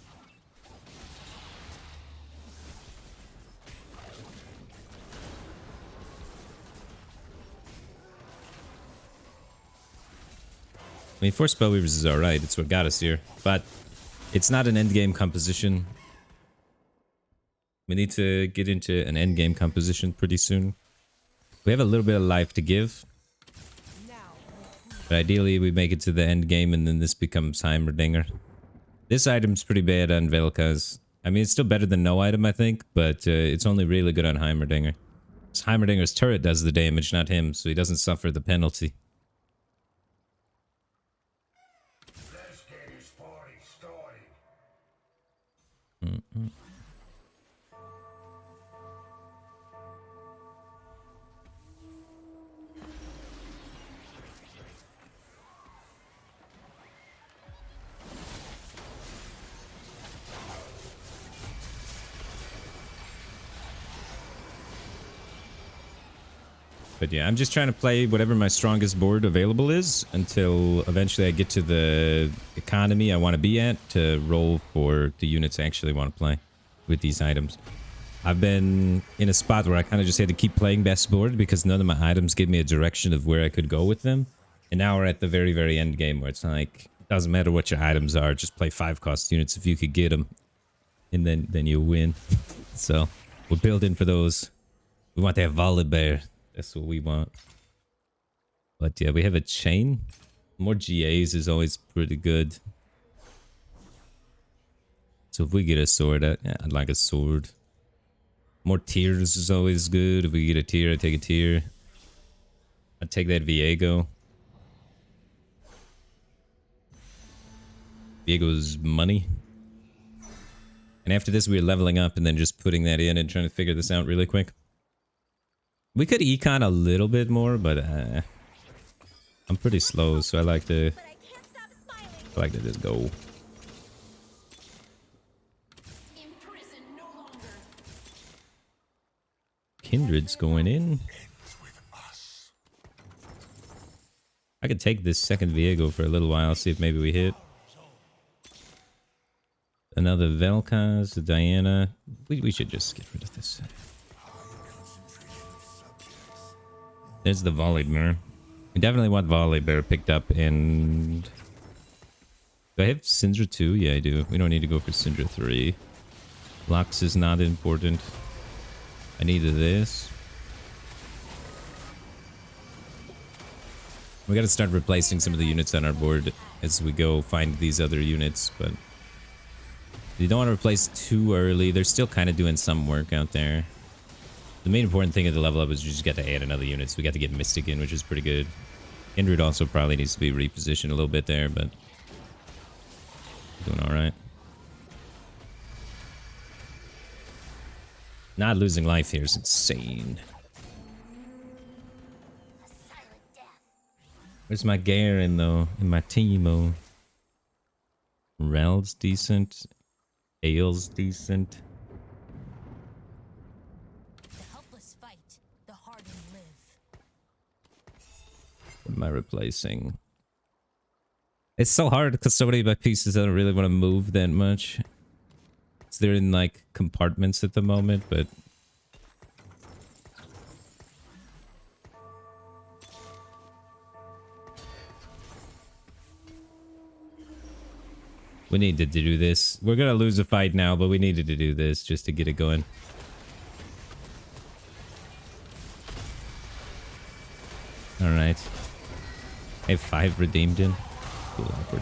I mean, 4 Spellweavers is alright. It's what got us here. But it's not an endgame composition. We need to get into an endgame composition pretty soon. We have a little bit of life to give. But ideally, we make it to the end game and then this becomes Heimerdinger. This item's pretty bad on Velkhas. I mean, it's still better than no item, I think, but it's only really good on Heimerdinger. Heimerdinger's turret does the damage, not him, so he doesn't suffer the penalty. Let's get this party started. But yeah, I'm just trying to play whatever my strongest board available is until eventually I get to the economy I want to be at to roll for the units I actually want to play with these items. I've been in a spot where I kind of just had to keep playing best board because none of my items give me a direction of where I could go with them. And now we're at the very, very end game where it's like, it doesn't matter what your items are, just play 5 cost units if you could get them. And then you win. So we're building for those. We want that Volibear. That's what we want. But yeah, we have a chain. More GAs is always pretty good. So if we get a sword, I'd like a sword. More tiers is always good. If we get a tier, I take a tier. I'd take that Viego. Viego's money. And after this, we're leveling up and then just putting that in and trying to figure this out really quick. We could econ a little bit more, but I'm pretty slow, so I like to But I can't stop smiling. just go. Imprisoned no longer. Kindred's going in. I could take this second Viego for a little while, see if maybe we hit. Another Vel'Koz, a Diana. We should just get rid of this. There's the Volibear. We definitely want Volibear picked up, and... Do I have Syndra 2? Yeah, I do. We don't need to go for Syndra 3. Lux is not important. I needed this. We gotta start replacing some of the units on our board as we go find these other units, but... You don't want to replace too early. They're still kind of doing some work out there. The main important thing at the level up is you just got to add another unit. So we got to get Mystic in, which is pretty good. Kindred also probably needs to be repositioned a little bit there, but doing all right. Not losing life here is insane. A silent death. Where's my Garen though? And my Teemo? Rel's decent. Ale's decent. The helpless fight, the hardened live. What am I replacing? It's so hard because so many of my pieces I don't really want to move that much. So they're in like compartments at the moment, but we needed to do this. We're gonna lose a fight now, but we needed to do this just to get it going. Alright. I have 5 redeemed in. Cool, awkward.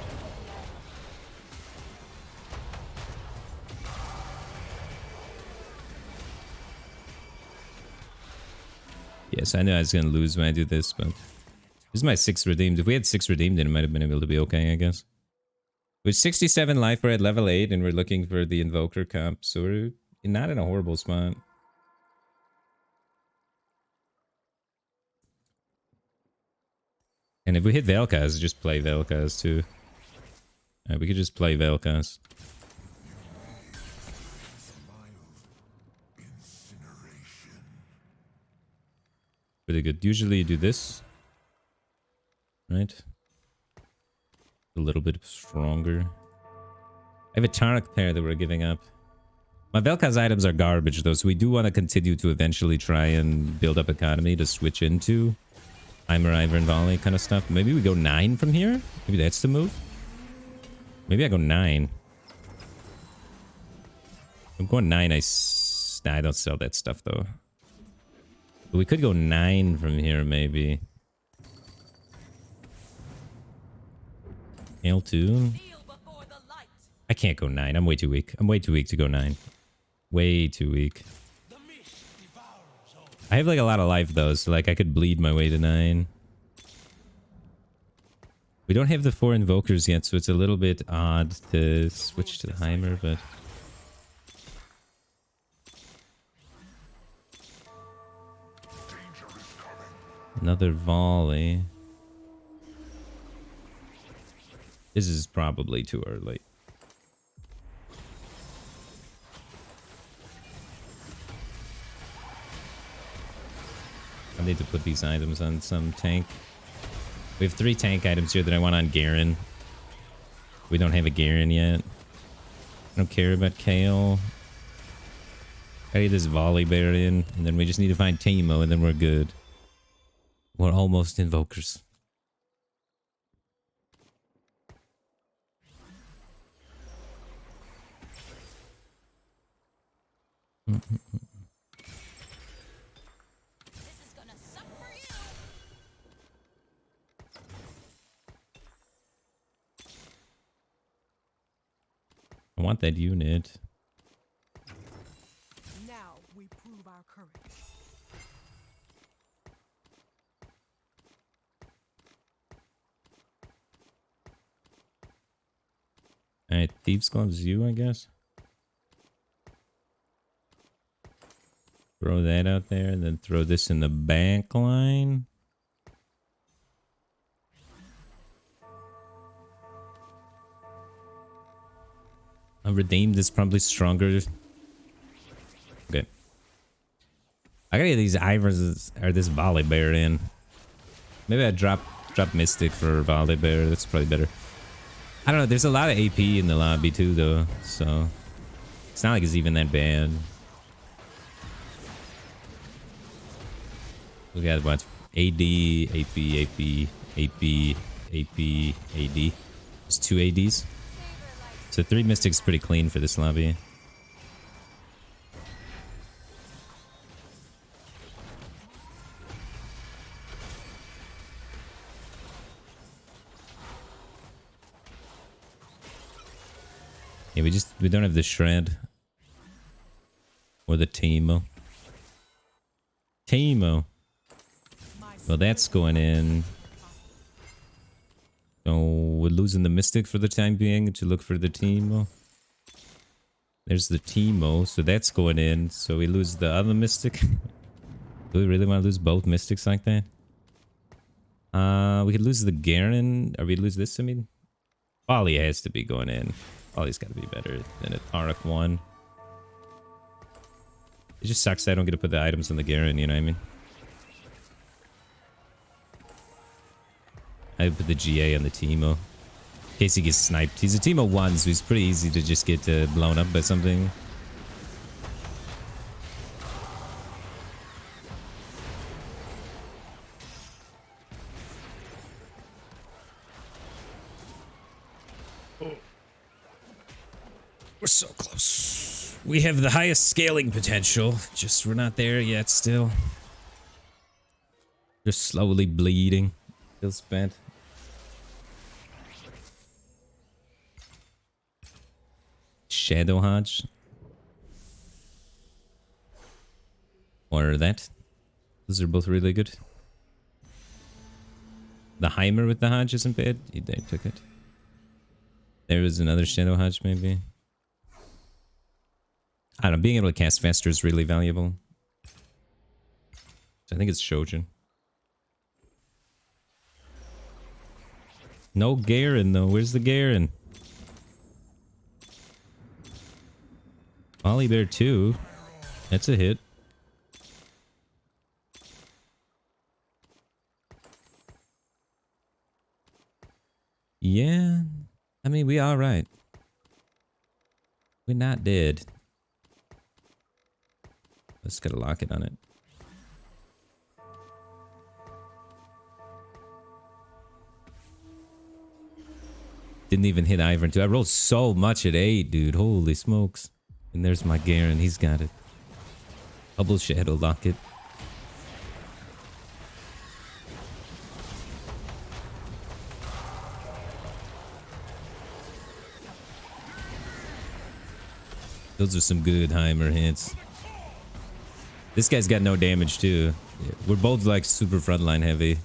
Yes, I knew I was gonna lose when I do this, but... This is my 6 redeemed. If we had 6 redeemed, then it might have been able to be okay, I guess. With 67 life, we're at level 8, and we're looking for the Invoker comp, so we're not in a horrible spot. And if we hit Vel'Koz, just play Vel'Koz too. We could just play Vel'Koz. Pretty good. Usually you do this. Right? A little bit stronger. I have a Taric pair that we're giving up. My Vel'Koz items are garbage though, so we do want to continue to eventually try and build up economy to switch into Heimer, Ivern, and Volley kind of stuff. Maybe we go 9 from here? Maybe that's the move? Maybe I go 9. I'm going 9. Nah, I don't sell that stuff though. But we could go 9 from here maybe. L2. I can't go 9. I'm way too weak. I'm way too weak to go 9. Way too weak. I have like a lot of life though, so like I could bleed my way to 9. We don't have the 4 invokers yet, so it's a little bit odd to switch to the Heimer, but... Another volley. This is probably too early. I need to put these items on some tank. We have 3 tank items here that I want on Garen. We don't have a Garen yet. I don't care about Kale. I need this Volibear in, and then we just need to find Teemo, and then we're good. We're almost invokers. This is gonna suck for you. I want that unit. Now we prove our courage. Alright, Thieves Gloves you, I guess. Throw that out there, and then throw this in the back line. Redeemed is probably stronger. Okay. I gotta get these Ivers or this Volley Bear in. Maybe I drop Mystic for Volley Bear. That's probably better. I don't know. There's a lot of AP in the lobby too, though. So it's not like it's even that bad. We got what? AD, AP, AP, AP, AP, AD. There's 2 ADs. So 3 Mystics pretty clean for this lobby. Yeah, we don't have the Shred. Or the Teemo. Teemo. Well, that's going in. So we're losing the Mystic for the time being to look for the Teemo. There's the Teemo, so that's going in. So we lose the other Mystic. Do we really want to lose both Mystics like that? We could lose the Garen. Or we lose this, I mean? Volley has to be going in. Volley's got to be better than a Arak 1. It just sucks that I don't get to put the items on the Garen, you know what I mean? I put the GA on the Teemo. In case he gets sniped. He's a Teemo 1, so he's pretty easy to just get blown up by something. Oh. We're so close. We have the highest scaling potential. Just we're not there yet still. Just slowly bleeding. Feels bad. Shadow Hodge. Or that. Those are both really good. The Heimer with the Hodge isn't bad. They took it. There was another Shadow Hodge maybe. I don't know. Being able to cast faster is really valuable. I think it's Shojin. No Garen though. Where's the Garen? Volley Bear 2. That's a hit. Yeah. I mean, we alright. We're not dead. Let's get a locket on it. Didn't even hit Ivern 2. I rolled so much at 8, dude. Holy smokes. And there's my Garen. He's got it. Double Shadow Locket. Those are some good Heimer hits. This guy's got no damage too. Yeah, we're both like super frontline heavy.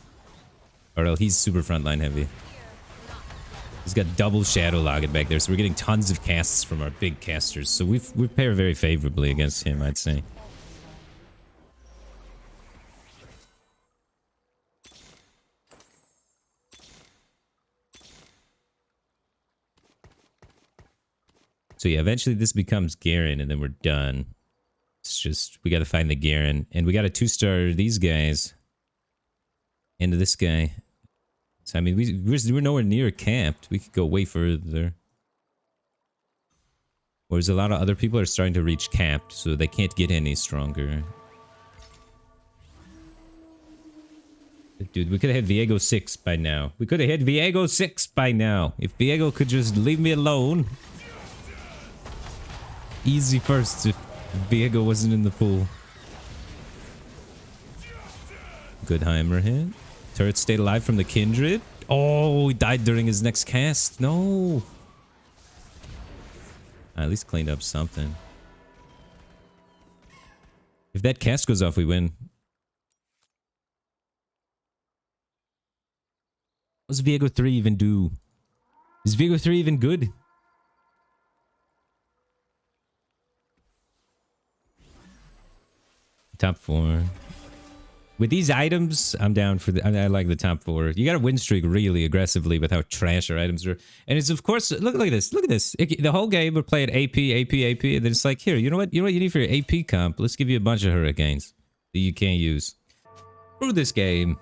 Or he's super frontline heavy. He's got double Shadow Locket back there, so we're getting tons of casts from our big casters. So we pair very favorably against him, I'd say. So yeah, eventually this becomes Garen, and then we're done. It's just, we gotta find the Garen. And we got a 2-star these guys. And this guy. So I mean, we're nowhere near capped. We could go way further. Whereas a lot of other people are starting to reach capped, so they can't get any stronger. Dude, we could have had Viego 6 by now. We could have had Viego 6 by now. If Viego could just leave me alone. Easy first if Viego wasn't in the pool. Good Heimer hit. Turret stayed alive from the Kindred. Oh, he died during his next cast. No. At least cleaned up something. If that cast goes off, we win. What does Viego 3 even do? Is Viego 3 even good? Top 4. With these items, I'm down for the... I like the top 4. You gotta win streak really aggressively with how trash our items are. And it's, of course... Look at this. Look at this. The whole game, we're playing AP, AP, AP. And then it's like, here, you know what? You know what you need for your AP comp? Let's give you a bunch of hurricanes that you can't use. Through this game.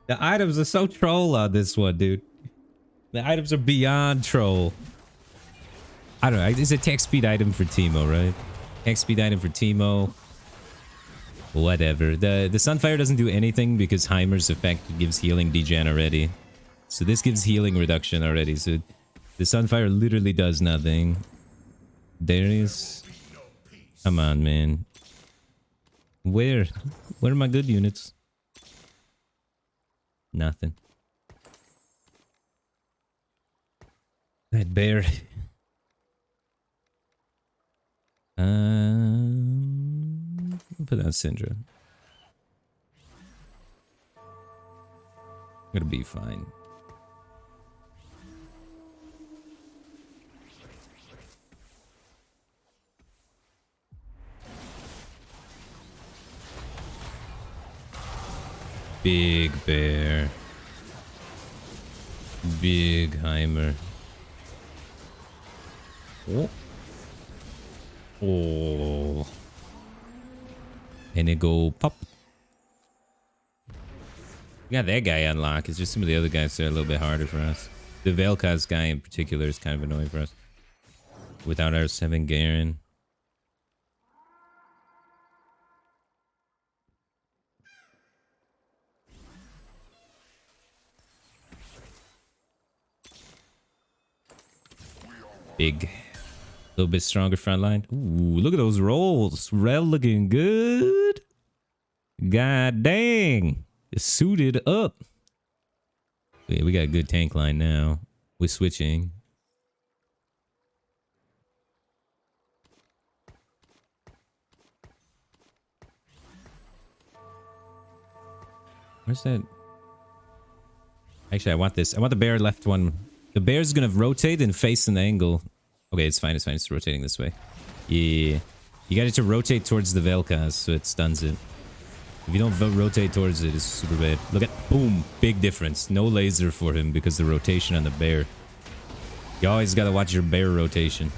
The items are so troll on this one, dude. The items are beyond troll. I don't know. It's a tech speed item for Teemo, right? Tech speed item for Teemo. Whatever. The Sunfire doesn't do anything because Heimer's effect gives healing degen already. So this gives healing reduction already. So the Sunfire literally does nothing. Darius. Come on, man. Where? Where are my good units? Nothing. That bear. Put that Syndra. It'll be fine. Big bear. Big Heimer. Oh. Oh. And it go pop. We got that guy unlocked. It's just some of the other guys that are a little bit harder for us. The Vel'Koz guy in particular is kind of annoying for us. Without our 7 Garen. Big. A little bit stronger front line. Ooh, look at those rolls. Rel looking good. God dang. It's suited up. Yeah, we got a good tank line now. We're switching. Where's that? Actually, I want this. I want the bear left one. The bear's gonna rotate and face an angle. Okay, it's fine, it's fine. It's rotating this way. Yeah. You got it to rotate towards the Vel'Koz so it stuns it. If you don't rotate towards it, it's super bad. Look at... Boom. Big difference. No laser for him because the rotation on the bear. You always gotta watch your bear rotation.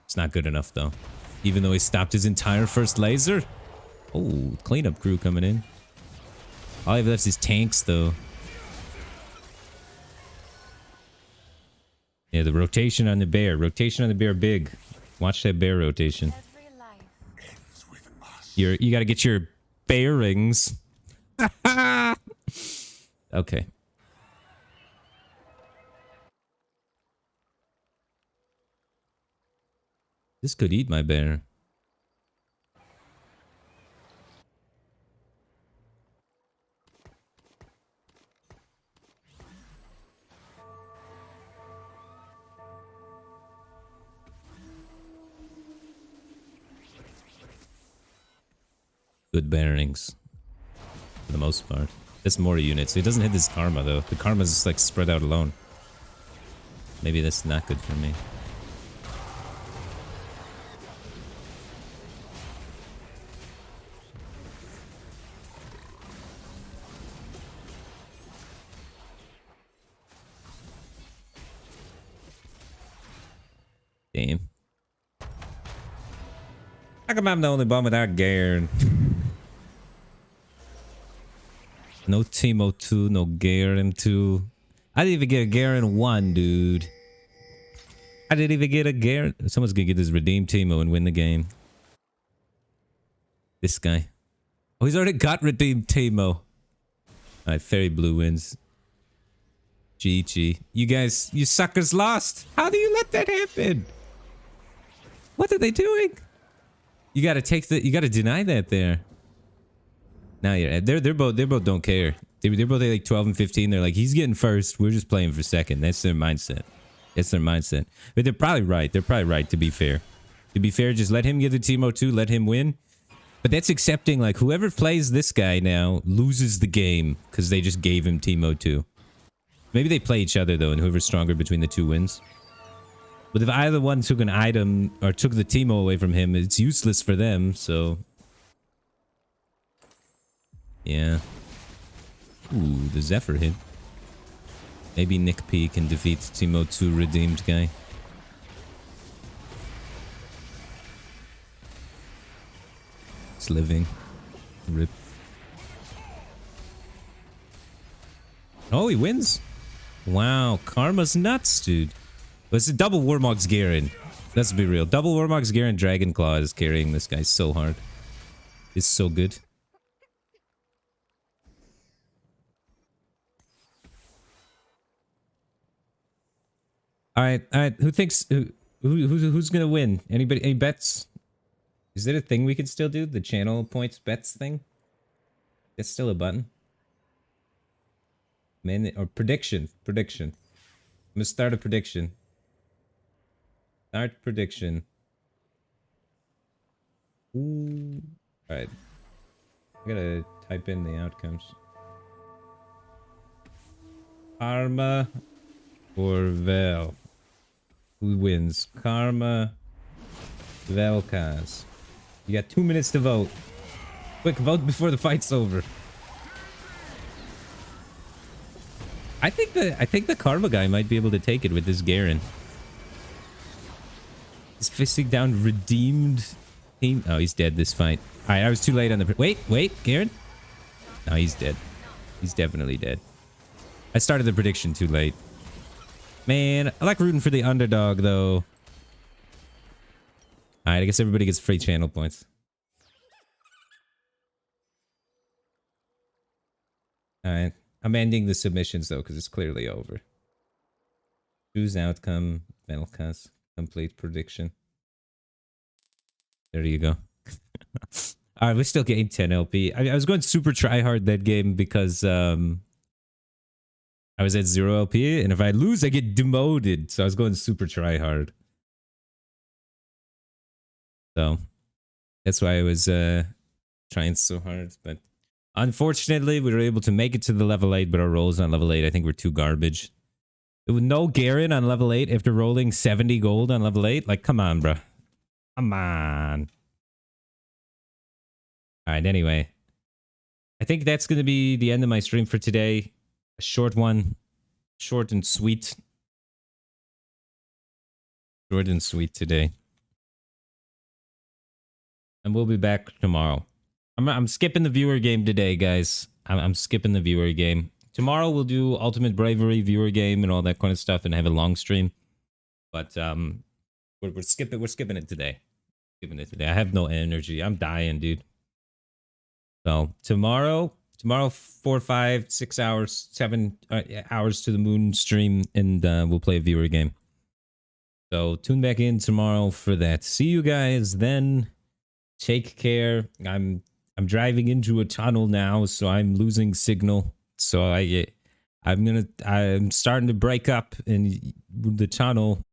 It's not good enough, though. Even though he stopped his entire first laser. Oh, cleanup crew coming in. All I have left is tanks, though. Yeah, the rotation on the bear. Rotation on the bear big. Watch that bear rotation. You gotta get your bearings. Okay. This could eat my bear. Good bearings. For the most part. That's more units. It doesn't hit this karma though. The karma's just like spread out alone. Maybe that's not good for me. Damn. How come I'm the only bum without Garen? No Teemo 2, no Garen 2. I didn't even get a Garen 1, dude. I didn't even get a Garen. Someone's gonna get this redeemed Teemo and win the game. This guy. Oh, he's already got redeemed Teemo. Alright, Fairy Blue wins. GG. You guys, you suckers lost. How do you let that happen? What are they doing? You gotta take the, you gotta deny that there. Now yeah, they're both don't care. They're both like 12 and 15. They're like, he's getting first. We're just playing for second. That's their mindset. That's their mindset. But they're probably right. They're probably right, to be fair. To be fair, just let him get the Teemo 2. Let him win. But that's accepting, like, whoever plays this guy now loses the game because they just gave him Teemo 2. Maybe they play each other, though, and whoever's stronger between the two wins. But if either one took an item or took the Teemo away from him, it's useless for them, so... Yeah. Ooh, the Zephyr hit. Maybe Nick P can defeat Teemo 2 redeemed guy. It's living. Rip. Oh, he wins. Wow, Karma's nuts, dude. But it's a double Warmogg's Garen. Let's be real. Double Warmogg's Garen Dragon Claw is carrying this guy so hard. It's so good. All right. Who thinks who's gonna win? Anybody? Any bets? Is it a thing we can still do? The channel points bets thing? That's still a button. Man, or prediction. I'm gonna start a prediction. Start prediction. Ooh. All right. I gotta type in the outcomes. Karma or Vel? Who wins? Karma, Vel'Kaz. You got 2 minutes to vote. Quick, vote before the fight's over. I think the Karma guy might be able to take it with this Garen. He's fisting down redeemed team. Oh, he's dead this fight. All right, I was too late on the... Wait, Garen? No, he's dead. He's definitely dead. I started the prediction too late. Man, I like rooting for the underdog, though. Alright, I guess everybody gets free channel points. Alright. I'm ending the submissions, though, because it's clearly over. Choose outcome. Vel'Kaz. Complete prediction. There you go. Alright, we still getting 10 LP. I was going super try hard that game because... I was at 0 LP, and if I lose, I get demoted. So I was going super try hard. So that's why I was trying so hard. But unfortunately, we were able to make it to the level 8, but our rolls on level 8, I think, were too garbage. There was no Garen on level 8 after rolling 70 gold on level 8. Like, come on, bro. Come on. All right, anyway. I think that's going to be the end of my stream for today. A short one. Short and sweet. Short and sweet today. And we'll be back tomorrow. I'm skipping the viewer game today, guys. I'm skipping the viewer game. Tomorrow we'll do Ultimate Bravery viewer game and all that kind of stuff and have a long stream. But we're skipping it today. I have no energy. I'm dying, dude. So tomorrow 4, 5, 6 hours, 7 hours to the moon stream, and we'll play a viewer game. So tune back in tomorrow for that. See you guys then. Take care. I'm driving into a tunnel now, so I'm losing signal. So I'm starting to break up in the tunnel.